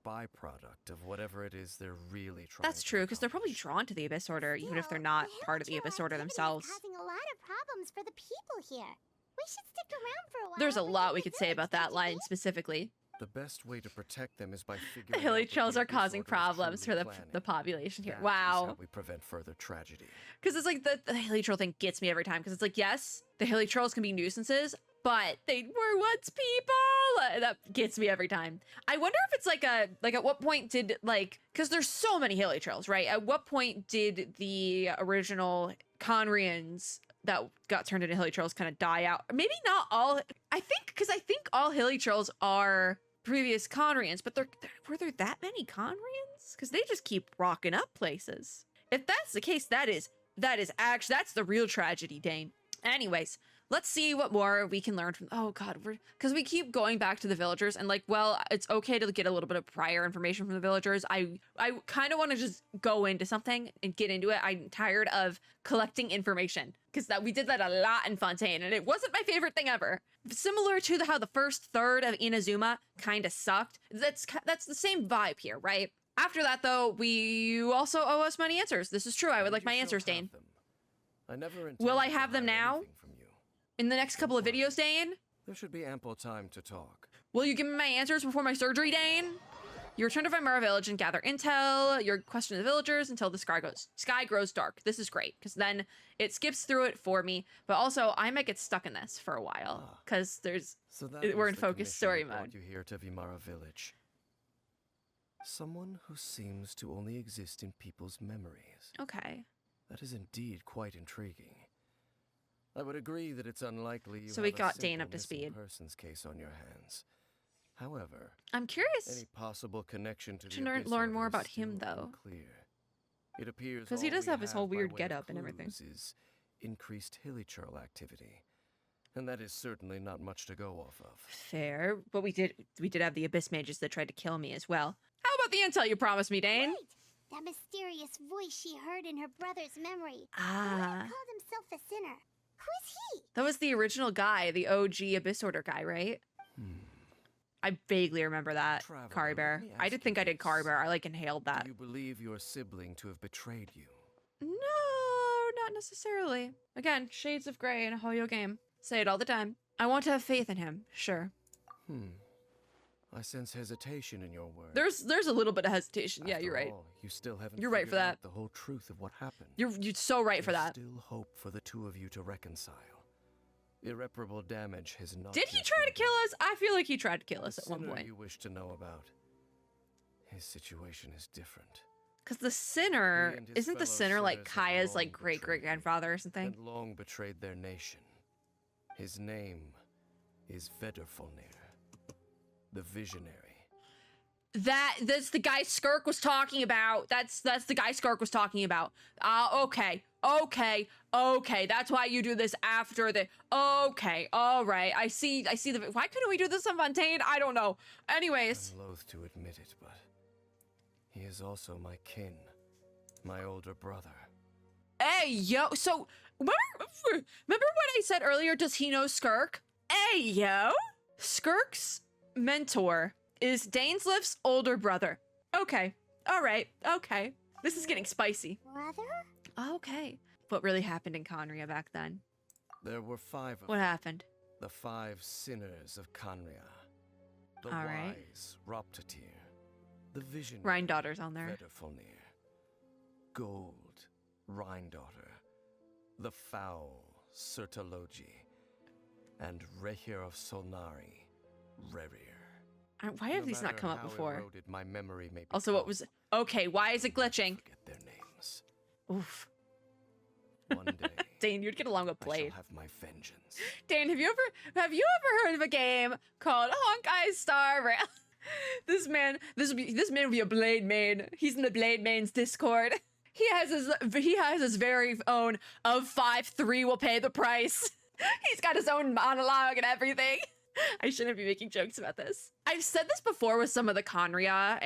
Speaker 7: byproduct of whatever it is they're really trying.
Speaker 1: That's
Speaker 7: to
Speaker 1: true, because they're probably
Speaker 7: accomplish.
Speaker 1: drawn to the Abyss Order, even if they're
Speaker 3: Still,
Speaker 1: not
Speaker 3: hilly
Speaker 1: part of the
Speaker 3: trail
Speaker 1: Abyss Order
Speaker 3: activity is
Speaker 1: themselves.
Speaker 3: causing a lot of problems for the people here. We should stick around for a while.
Speaker 1: There's a
Speaker 3: and
Speaker 1: lot
Speaker 3: protect
Speaker 1: we
Speaker 3: the
Speaker 1: could say
Speaker 3: village,
Speaker 1: about
Speaker 3: don't
Speaker 1: that
Speaker 3: you
Speaker 1: line
Speaker 3: think?
Speaker 1: specifically.
Speaker 7: The best way to protect them is by
Speaker 1: The
Speaker 7: figuring
Speaker 1: hilly
Speaker 7: out what
Speaker 1: trails
Speaker 7: the
Speaker 1: are
Speaker 7: Abyss
Speaker 1: causing
Speaker 7: Order is
Speaker 1: problems for
Speaker 7: truly
Speaker 1: the
Speaker 7: planning.
Speaker 1: population here.
Speaker 7: That is
Speaker 1: Wow.
Speaker 7: how we prevent further tragedy.
Speaker 1: Because it's like the hilly troll thing gets me every time. Because it's like, yes, the hilly trolls can be nuisances, but they were once people. That gets me every time. I wonder if it's like at what point did because there's so many hilly trolls, right? At what point did the original Conrians that got turned into hilly trolls kind of die out? Maybe not all. I think all hilly trolls are previous Conrians, but were there that many Conrians? Because they just keep rocking up places. If that's the case, that's the real tragedy, Dane. Anyways, let's see what more we can learn from. Oh God, because we keep going back to the villagers and it's okay to get a little bit of prior information from the villagers. I kind of want to just go into something and get into it. I'm tired of collecting information because we did that a lot in Fontaine and it wasn't my favorite thing ever. Similar to how the first third of Inazuma kind of sucked. That's the same vibe here, right? After that, though, you also owe us many answers. This is true. I would like my answers, Dane.
Speaker 7: I never
Speaker 1: Will I
Speaker 7: intended to
Speaker 1: have them
Speaker 7: hide
Speaker 1: now?
Speaker 7: anything from you.
Speaker 1: In the next couple of videos, Dane?
Speaker 7: There should be ample time to talk.
Speaker 1: Will you give me my answers before my surgery, Dane? You return to Vimara Village and gather intel. You question the villagers until the sky grows dark. This is great, because then it skips through it for me. But also, I might get stuck in this for a while, because
Speaker 7: So
Speaker 1: we're in focused story mode.
Speaker 7: You here to Vimara Village. Someone who seems to only exist in people's memories.
Speaker 1: Okay.
Speaker 7: That is indeed quite intriguing. I would agree that it's unlikely you
Speaker 1: So
Speaker 7: have
Speaker 1: we
Speaker 7: a
Speaker 1: got Dane
Speaker 7: simple
Speaker 1: up to
Speaker 7: missing
Speaker 1: speed.
Speaker 7: person's case on your hands. However,
Speaker 1: I'm curious.
Speaker 7: any possible connection to
Speaker 1: To
Speaker 7: the
Speaker 1: learn
Speaker 7: Abyss
Speaker 1: more
Speaker 7: Order
Speaker 1: about
Speaker 7: is
Speaker 1: him,
Speaker 7: still
Speaker 1: though.
Speaker 7: unclear. It appears
Speaker 1: 'Cause he
Speaker 7: all
Speaker 1: does
Speaker 7: we
Speaker 1: have his whole
Speaker 7: by
Speaker 1: weird
Speaker 7: way of
Speaker 1: getup and everything.
Speaker 7: clues is increased hilly trail activity, and that is certainly not much to go off of.
Speaker 1: Fair, but we did have the Abyss Mages that tried to kill me as well. How about the intel you promised me, Dane?
Speaker 3: Right! That mysterious voice she heard in her brother's memory. The one
Speaker 1: Ah.
Speaker 3: who called himself a sinner. Who is he?
Speaker 1: That was the original guy, the OG Abyss Order guy, right? I vaguely remember that.
Speaker 7: Traveler,
Speaker 1: Kari Bear.
Speaker 7: let me
Speaker 1: I
Speaker 7: ask
Speaker 1: did
Speaker 7: you
Speaker 1: think I did
Speaker 7: this.
Speaker 1: Kari Bear. I inhaled that.
Speaker 7: Do you believe your sibling to have betrayed you?
Speaker 1: No, not necessarily. Again, shades of gray in a HoYo game. Say it all the time. I want to have faith in him. Sure.
Speaker 7: I sense hesitation in your words.
Speaker 1: There's a little bit of hesitation. Yeah,
Speaker 7: After
Speaker 1: you're right.
Speaker 7: all, you still haven't
Speaker 1: You're right for
Speaker 7: figured
Speaker 1: that.
Speaker 7: out the whole truth of what happened.
Speaker 1: You're so right for
Speaker 7: There's
Speaker 1: that.
Speaker 7: still hope for the two of you to reconcile. Irreparable damage has not
Speaker 1: Did he
Speaker 7: yet
Speaker 1: try to
Speaker 7: been
Speaker 1: kill
Speaker 7: done.
Speaker 1: us? I feel like he tried to kill us
Speaker 7: The
Speaker 1: at one
Speaker 7: sinner
Speaker 1: point.
Speaker 7: you wish to know about. His situation is different.
Speaker 1: Because the sinner,
Speaker 7: He and his
Speaker 1: isn't the
Speaker 7: fellow
Speaker 1: sinner like
Speaker 7: sinners have
Speaker 1: Kaya's
Speaker 7: long
Speaker 1: like great
Speaker 7: betrayed me
Speaker 1: grandfather or something?
Speaker 7: And long betrayed their nation. His name is Vedrfolnir, the Visionary.
Speaker 1: That's the guy Skirk was talking about. That's the guy Skirk was talking about. Okay. That's why you do this after the. Okay, all right. I see the. Why couldn't we do this on Fontaine? I don't know. Anyways,
Speaker 7: I'm loath to admit it, but he is also my kin, my older brother.
Speaker 1: hey yo. So remember what I said earlier? Does he know Skirk? Hey yo. Skirk's mentor is Daneslif's older brother. Okay. All right. Okay. This is getting spicy.
Speaker 3: Brother?
Speaker 1: Okay. What really happened in Conria back then?
Speaker 7: There were 5 of
Speaker 1: What
Speaker 7: them,
Speaker 1: happened?
Speaker 7: the 5 sinners of Conria. The
Speaker 1: All right.
Speaker 7: wise Roptatir, the visionary
Speaker 1: Rhine daughter's on there.
Speaker 7: Vedrfolnir, Gold Rhine-daughter, the foul Sertologi, and Rehir of Solnari, Rerir.
Speaker 1: Why have
Speaker 7: No
Speaker 1: these not
Speaker 7: matter
Speaker 1: come up
Speaker 7: how
Speaker 1: before?
Speaker 7: eroded my memory may
Speaker 1: Also, what
Speaker 7: become,
Speaker 1: was... Okay, why is it glitching?
Speaker 7: forget their names.
Speaker 1: Oof.
Speaker 7: One day,
Speaker 1: Dane, you'd get along with
Speaker 7: I
Speaker 1: Blade.
Speaker 7: shall have my vengeance.
Speaker 1: Dane, have you ever heard of a game called Honkai Star Rail? This man would be a Blade main. He's in the Blade mains Discord. He has his very own of 5-3 will pay the price. He's got his own monologue and everything. I shouldn't be making jokes about this. I've said this before with some of the Conria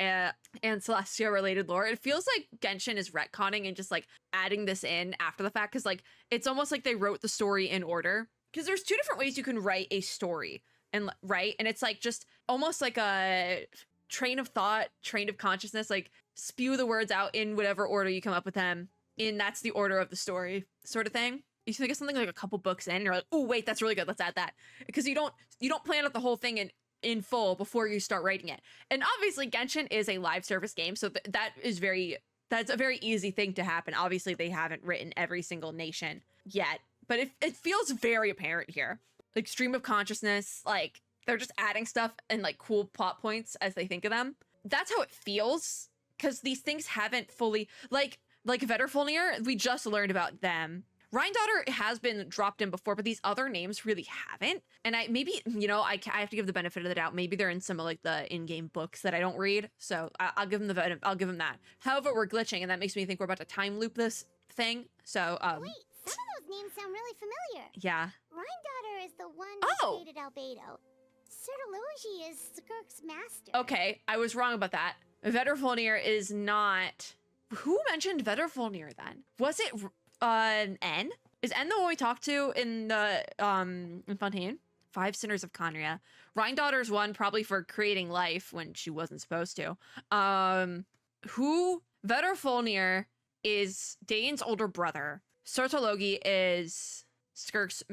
Speaker 1: and Celestia related lore. It feels like Genshin is retconning and just like adding this in after the fact, because like it's almost like they wrote the story in order. Because there's 2 different ways you can write a story, and it's like just almost like a train of thought, train of consciousness, like spew the words out in whatever order you come up with them, and that's the order of the story, sort of thing. You think of something like a couple books in, and you're like, oh wait, that's really good, let's add that. Because you don't plan out the whole thing in full before you start writing it. And obviously Genshin is a live service game, so that's a very easy thing to happen. Obviously they haven't written every single nation yet, but it feels very apparent here. Like stream of consciousness, like they're just adding stuff and like cool plot points as they think of them. That's how it feels, because these things haven't fully, like Vedrfolnir, we just learned about them. Rhine-daughter has been dropped in before, but these other names really haven't. And I have to give the benefit of the doubt. Maybe they're in some of like the in-game books that I don't read. So I'll give them that. However, we're glitching, and that makes me think we're about to time loop this thing. So
Speaker 3: Wait, some of those names sound really familiar.
Speaker 1: yeah.
Speaker 3: Rhine-daughter is the one
Speaker 1: Oh!
Speaker 3: who created Albedo. Sertologi is Skirk's master.
Speaker 1: Okay, I was wrong about that. Vedrfolnir is not. Who mentioned Vedrfolnir then? Was it N? Is N the one we talked to in the in Fontaine? 5 Sinners of Conria. Rhine-daughter's one probably for creating life when she wasn't supposed to. Vedrfolnir is Dane's older brother. Sertologi is Skirk's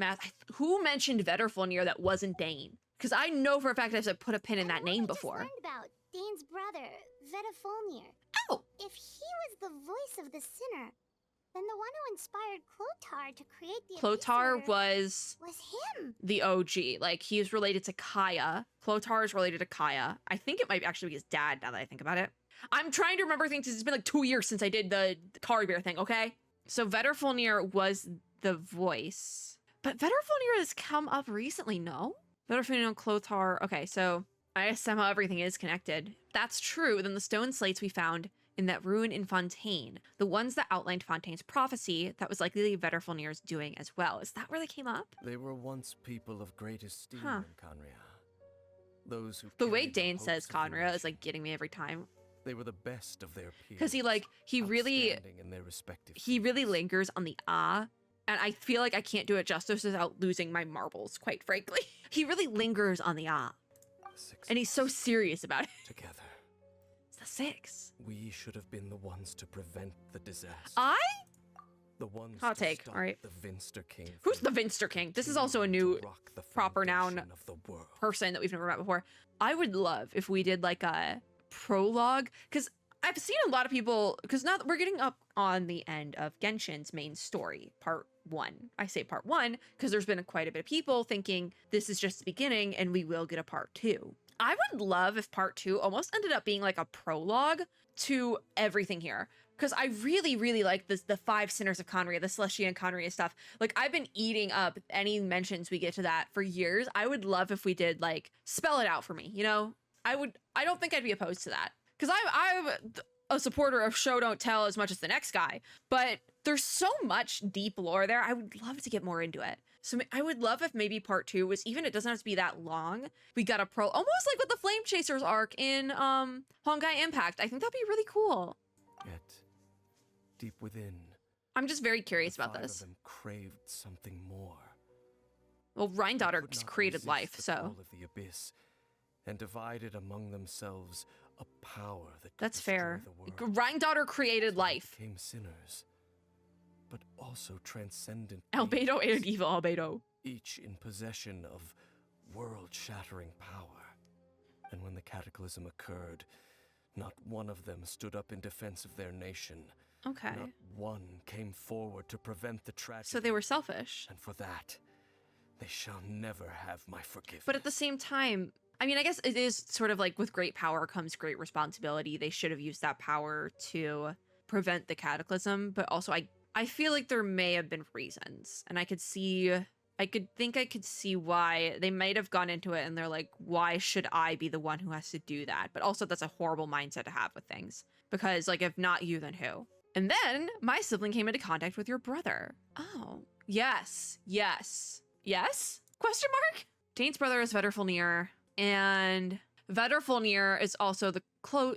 Speaker 1: who mentioned Vedrfolnir that wasn't Dane? Because I know for a fact I've said put a pin in that name before.
Speaker 3: I just learned about Dane's brother, Vedrfolnir.
Speaker 1: Oh!
Speaker 3: If he was the voice of the sinner, then the one who inspired Clothar to create the
Speaker 1: Clothar
Speaker 3: Abyssor
Speaker 1: was
Speaker 3: him.
Speaker 1: the OG. Like, he is related to Kaya. Clothar is related to Kaya. I think it might actually be his dad, now that I think about it. I'm trying to remember things. It's been like 2 years since I did the Kari Bear thing, okay? So Vedrfolnir was the voice. But Vedrfolnir has come up recently, no? Vedrfolnir and Clothar. Okay, so I guess somehow everything is connected. That's true. Then the stone slates we found in that ruin in Fontaine, the ones that outlined Fontaine's prophecy, that was likely Vedrfolnir's doing as well. Is that where they came up?
Speaker 7: They were once people of great esteem
Speaker 1: Huh.
Speaker 7: in Conria. Those who
Speaker 1: The way
Speaker 7: carried
Speaker 1: Dane
Speaker 7: hopes
Speaker 1: says
Speaker 7: of the
Speaker 1: Conria
Speaker 7: rich.
Speaker 1: is like getting me every time.
Speaker 7: They were the best of their peers.
Speaker 1: Because he really
Speaker 7: outstanding in their respective
Speaker 1: really
Speaker 7: fields.
Speaker 1: lingers on the ah. And I feel like I can't do it justice without losing my marbles, quite frankly. He really lingers on the ah. And he's so serious about it.
Speaker 7: Together,
Speaker 1: It's the 6.
Speaker 7: we should have been the ones to prevent the disaster.
Speaker 1: I
Speaker 7: The ones
Speaker 1: Hot
Speaker 7: to
Speaker 1: take,
Speaker 7: stop
Speaker 1: all right.
Speaker 7: the Vinster King.
Speaker 1: Who's
Speaker 7: from
Speaker 1: the Vinster King? This is also a
Speaker 7: continuing
Speaker 1: new
Speaker 7: to rock the
Speaker 1: proper noun
Speaker 7: foundation of the world.
Speaker 1: person that we've never met before. I would love if we did like a prologue, because I've seen a lot of people, because now that we're getting up on the end of Genshin's main story, part 1. I say part 1 because there's been quite a bit of people thinking this is just the beginning and we will get a part 2. I would love if part 2 almost ended up being like a prologue to everything here. Because I really, really like the 5 Sinners of Conria, the Celestia and Conria stuff. Like, I've been eating up any mentions we get to that for years. I would love if we did, like, spell it out for me, you know? I don't think I'd be opposed to that. Because I'm a supporter of show don't tell as much as the next guy. But there's so much deep lore there. I would love to get more into it. So I would love if maybe part 2 was, even it doesn't have to be that long. We got almost like with the Flame Chasers arc in Honkai Impact. I think that'd be really cool.
Speaker 7: Yet, deep within,
Speaker 1: I'm just very curious
Speaker 7: the
Speaker 1: about
Speaker 7: 5
Speaker 1: this.
Speaker 7: of them craved something more.
Speaker 1: Well,
Speaker 7: They
Speaker 1: Rhindaughter
Speaker 7: could not
Speaker 1: created
Speaker 7: resist
Speaker 1: life,
Speaker 7: the
Speaker 1: so
Speaker 7: call of the abyss, and divided among themselves a power that could
Speaker 1: that's
Speaker 7: destroy
Speaker 1: fair.
Speaker 7: the world.
Speaker 1: Rhindaughter created
Speaker 7: So they
Speaker 1: life.
Speaker 7: became sinners, but also transcendent
Speaker 1: Albedo
Speaker 7: beings,
Speaker 1: and evil Albedo.
Speaker 7: each in possession of world-shattering power. And when the cataclysm occurred, not one of them stood up in defense of their nation.
Speaker 1: Okay.
Speaker 7: Not one came forward to prevent the tragedy.
Speaker 1: So they were selfish.
Speaker 7: And for that, they shall never have my forgiveness.
Speaker 1: But at the same time, I mean, I guess it is sort of like with great power comes great responsibility. They should have used that power to prevent the cataclysm. But also, I feel like there may have been reasons. And I could see why they might have gone into it and they're like, why should I be the one who has to do that? But also that's a horrible mindset to have with things. Because like, if not you, then who? And then my sibling came into contact with your brother. Oh, yes. Question mark? Dane's brother is Vedderfulnir, and Vedderfulnir is also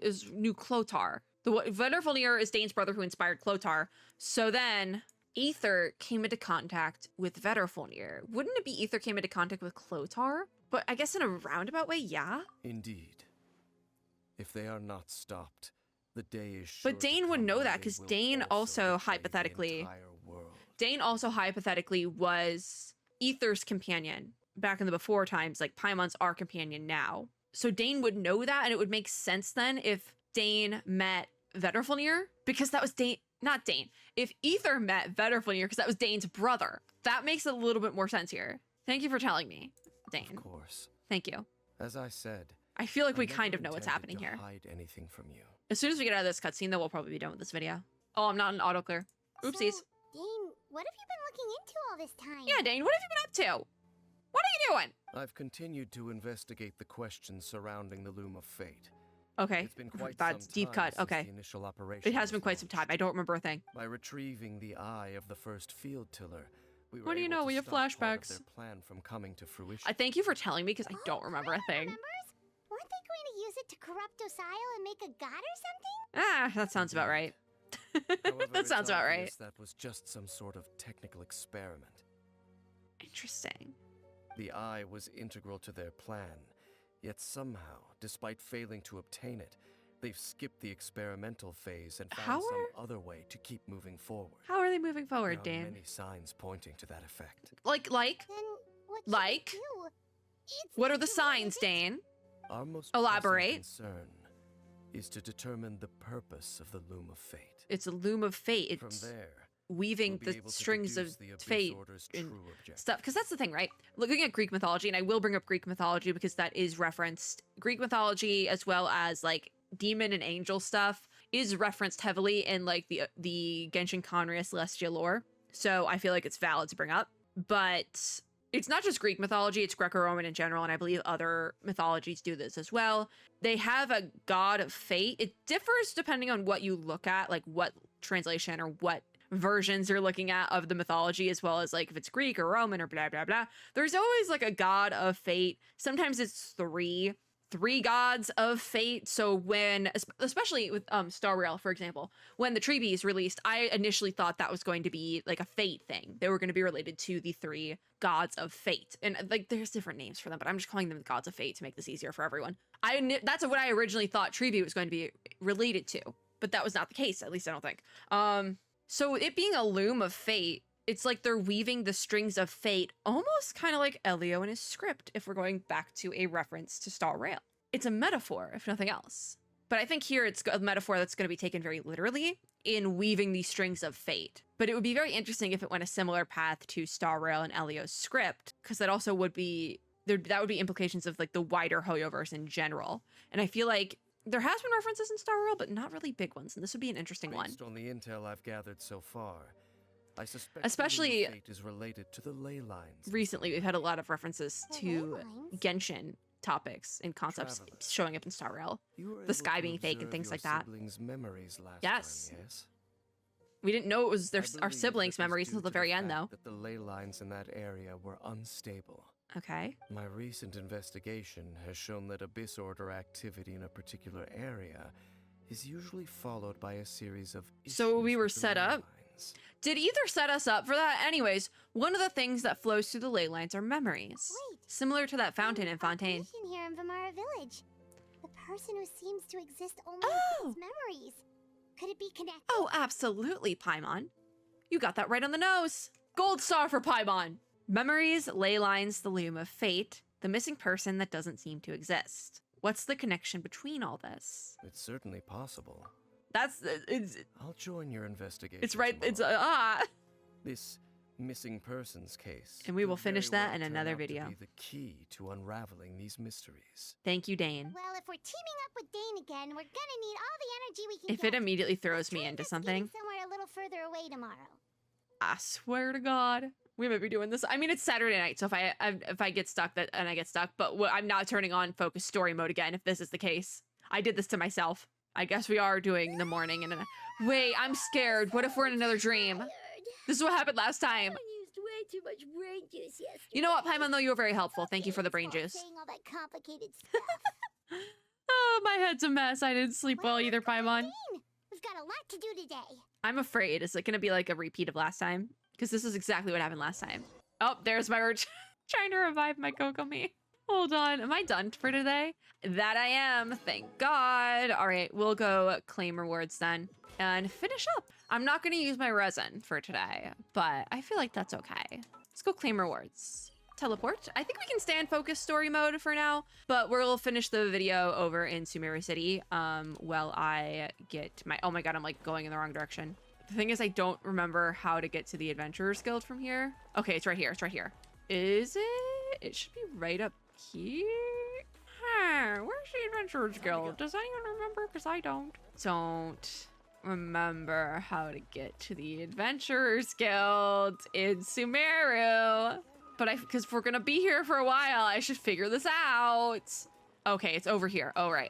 Speaker 1: is new Clotar. Vedderfulnir is Dane's brother who inspired Clotar. So then Aether came into contact with Vedderfulnir. Wouldn't it be Aether came into contact with Clotar? But I guess in a roundabout way, yeah.
Speaker 7: Indeed. If they are not stopped, the day is sure
Speaker 1: But Dane would know that because Dane also hypothetically was Aether's companion back in the before times, like Paimon's our companion now. So Dane would know that, and it would make sense then if Dane met Vedderfulnir, because that was Dane, not Dane. If Aether met Vedderfulnir, because that was Dane's brother. That makes a little bit more sense here. Thank you for telling me, Dane.
Speaker 7: Of course.
Speaker 1: Thank you.
Speaker 7: As I said,
Speaker 1: I feel like we
Speaker 7: I never
Speaker 1: kind of know what's
Speaker 7: intended
Speaker 1: happening
Speaker 7: to
Speaker 1: here.
Speaker 7: hide anything from you.
Speaker 1: As soon as we get out of this cutscene, though, we'll probably be done with this video. Oh, I'm not in autoclear. Oopsies.
Speaker 3: So, Dane, what have you been looking into all this time?
Speaker 1: Yeah, Dane, what have you been up to? What are you doing?
Speaker 7: I've continued to investigate the questions surrounding the Loom of Fate.
Speaker 1: Okay,
Speaker 7: It's been quite
Speaker 1: that's
Speaker 7: some
Speaker 1: deep
Speaker 7: time
Speaker 1: cut.
Speaker 7: since
Speaker 1: Okay,
Speaker 7: the initial operation
Speaker 1: it has
Speaker 7: was
Speaker 1: been quite some time.
Speaker 7: launched.
Speaker 1: I don't remember a thing.
Speaker 7: By retrieving the eye of the first field tiller, we were
Speaker 1: What do you
Speaker 7: able
Speaker 1: know?
Speaker 7: to
Speaker 1: We have
Speaker 7: stop part of
Speaker 1: flashbacks.
Speaker 7: their plan from coming to fruition.
Speaker 1: I thank you for telling me because I don't remember a thing.
Speaker 3: Remembers? Weren't they going to use it to corrupt Osial and make a god or something?
Speaker 1: Ah, that sounds about right.
Speaker 7: However,
Speaker 1: That
Speaker 7: it's
Speaker 1: sounds about right.
Speaker 7: obvious that was just some sort of technical experiment.
Speaker 1: Interesting.
Speaker 7: The eye was integral to their plan, yet somehow, despite failing to obtain it, they've skipped the experimental phase and
Speaker 1: How
Speaker 7: found some other way to keep moving forward.
Speaker 1: How are they moving forward,
Speaker 7: There are
Speaker 1: Dan?
Speaker 7: many signs pointing to that effect.
Speaker 1: Like,
Speaker 3: Then what should
Speaker 1: Like?
Speaker 3: we do? It's
Speaker 1: what are
Speaker 3: not
Speaker 1: the
Speaker 3: too
Speaker 1: signs,
Speaker 3: late, is it?
Speaker 1: Dane?
Speaker 7: Our most
Speaker 1: Elaborate.
Speaker 7: pressing concern is to determine the purpose of the Loom of Fate.
Speaker 1: It's a loom of fate.
Speaker 7: From
Speaker 1: It's
Speaker 7: there,
Speaker 1: weaving
Speaker 7: we'll be
Speaker 1: the
Speaker 7: able to
Speaker 1: strings of
Speaker 7: deduce the Abyss
Speaker 1: fate
Speaker 7: Order's
Speaker 1: and
Speaker 7: true objective.
Speaker 1: stuff. Because that's the thing, right? Looking at Greek mythology, and I will bring up Greek mythology because that is referenced. Greek mythology, as well as like demon and angel stuff, is referenced heavily in like the Genshin Conria Celestia lore. So I feel like it's valid to bring up. But it's not just Greek mythology, it's Greco-Roman in general, and I believe other mythologies do this as well. They have a god of fate. It differs depending on what you look at, like what translation or what versions you're looking at of the mythology, as well as like if it's Greek or Roman or blah, blah, blah. There's always like a god of fate. Sometimes it's three gods of fate. So when, especially with Star Rail, for example, when the Treebees released, I initially thought that was going to be like a fate thing. They were going to be related to the 3 gods of fate. And like there's different names for them, but I'm just calling them the gods of fate to make this easier for everyone. That's what I originally thought Treebee was going to be related to, but that was not the case, at least I don't think. So it being a loom of fate, it's like they're weaving the strings of fate, almost kind of like Elio in his script, if we're going back to a reference to Star Rail. It's a metaphor, if nothing else. But I think here it's a metaphor that's going to be taken very literally in weaving these strings of fate. But it would be very interesting if it went a similar path to Star Rail and Elio's script, because that also would be, that would be implications of like the wider HoYoverse in general. And I feel like there has been references in Star Rail, but not really big ones. And this would be an interesting one.
Speaker 7: Based on the intel I've gathered so far, I suspect
Speaker 1: especially
Speaker 7: fate is related to the ley lines.
Speaker 1: Recently, we've had a lot of references
Speaker 3: The
Speaker 1: to
Speaker 3: ley lines?
Speaker 1: Genshin topics and concepts
Speaker 7: Traveler.
Speaker 1: showing up in Star Rail.
Speaker 7: You were
Speaker 1: The
Speaker 7: able
Speaker 1: sky
Speaker 7: to
Speaker 1: being fake and
Speaker 7: observe
Speaker 1: things
Speaker 7: your
Speaker 1: like that.
Speaker 7: siblings' memories last
Speaker 1: Yes.
Speaker 7: time, yes?
Speaker 1: We didn't know it was
Speaker 7: I
Speaker 1: our
Speaker 7: believe
Speaker 1: siblings'
Speaker 7: this was
Speaker 1: memories
Speaker 7: due
Speaker 1: until the
Speaker 7: to
Speaker 1: very end,
Speaker 7: fact
Speaker 1: though.
Speaker 7: that the ley lines in that area were unstable.
Speaker 1: Okay.
Speaker 7: My recent investigation has shown that Abyss Order activity in a particular area is usually followed by a series of
Speaker 1: So we
Speaker 7: issues
Speaker 1: were
Speaker 7: with the
Speaker 1: set
Speaker 7: ley
Speaker 1: up?
Speaker 7: lines.
Speaker 1: Did either set us up for that? Anyways, one of the things that flows through the ley lines are memories.
Speaker 3: Wait.
Speaker 1: Similar to that fountain in
Speaker 3: Our
Speaker 1: Fontaine.
Speaker 3: mission here in Vimara Village. The person who seems to exist only
Speaker 1: Oh.
Speaker 3: in his memories. Could it be connected?
Speaker 1: Oh, absolutely, Paimon. You got that right on the nose. Gold star for Paimon. Memories, ley lines, the loom of fate, the missing person that doesn't seem to exist. What's the connection between all this?
Speaker 7: It's certainly possible.
Speaker 1: It's
Speaker 7: I'll join your investigation.
Speaker 1: right. It's
Speaker 7: tomorrow. This missing persons case.
Speaker 1: And we will
Speaker 7: could very
Speaker 1: finish that
Speaker 7: well
Speaker 1: in
Speaker 7: turn
Speaker 1: another
Speaker 7: out to
Speaker 1: video.
Speaker 7: be the key to unraveling these mysteries.
Speaker 1: Thank you, Dane.
Speaker 3: Well, if we're teaming up with Dane again, we're gonna need all the energy we can
Speaker 1: If
Speaker 3: get.
Speaker 1: it immediately throws
Speaker 3: Let's
Speaker 1: me
Speaker 3: try
Speaker 1: into
Speaker 3: investigating
Speaker 1: something,
Speaker 3: somewhere a little further away tomorrow.
Speaker 1: I swear to God, we might be doing this. I mean, it's Saturday night, so if I get stuck, and I get stuck, but I'm not turning on focus story mode again. If this is the case, I did this to myself. I guess we are doing the morning and wait, I'm scared. What if we're in another dream? This is what happened last time.
Speaker 3: used way too much brain juice yesterday.
Speaker 1: You know what, Paimon, though, you were very helpful. Thank you for the brain juice.
Speaker 3: Saying all that complicated stuff.
Speaker 1: Oh, my head's a mess. I didn't sleep well either, Paimon.
Speaker 3: Dane, we've got a lot to do today.
Speaker 1: I'm afraid. Is it going to be like a repeat of last time? Because this is exactly what happened last time. Oh, there's my trying to revive my Kokomi. Hold on. Am I done for today? That I am. Thank God. All right. We'll go claim rewards then and finish up. I'm not going to use my resin for today, but I feel like that's okay. Let's go claim rewards. Teleport. I think we can stay in focus story mode for now, but we'll finish the video over in Sumeru City while I get my... Oh my God, I'm like going in the wrong direction. The thing is, I don't remember how to get to the Adventurers Guild from here. Okay, it's right here. It's right here. Is it? It should be right up here. Huh, where's the Adventurers Guild? Does anyone remember? Because I don't. Don't remember how to get to the Adventurers Guild in Sumeru. But because we're gonna be here for a while, I should figure this out. Okay, it's over here. Oh, right.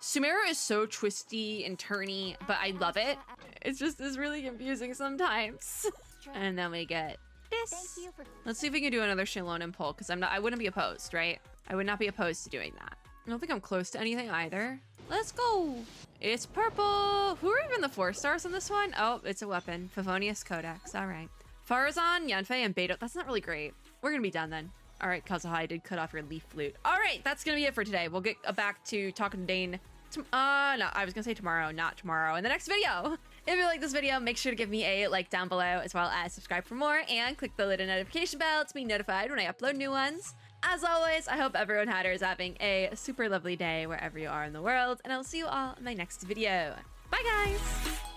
Speaker 1: Sumeru is so twisty and turny, but I love it. It's just is really confusing sometimes. And then we get this.
Speaker 3: Thank you for...
Speaker 1: Let's see if we can do another Shalonen pull, because I wouldn't be opposed, right? I would not be opposed to doing that. I don't think I'm close to anything either. Let's go. It's purple. Who are even the 4-stars in this one? Oh, it's a weapon. Favonius Codex. All right. Farazan, Yanfei, and Beto. That's not really great. We're going to be done then. All right, Kazuha, I did cut off your leaf flute. All right, that's going to be it for today. We'll get back to talking to Dane. No, I was going to say tomorrow, not tomorrow. In the next video. If you like this video, make sure to give me a like down below, as well as subscribe for more, and click the little notification bell to be notified when I upload new ones. As always, I hope everyone hatter is having a super lovely day wherever you are in the world, and I'll see you all in my next video. Bye, guys!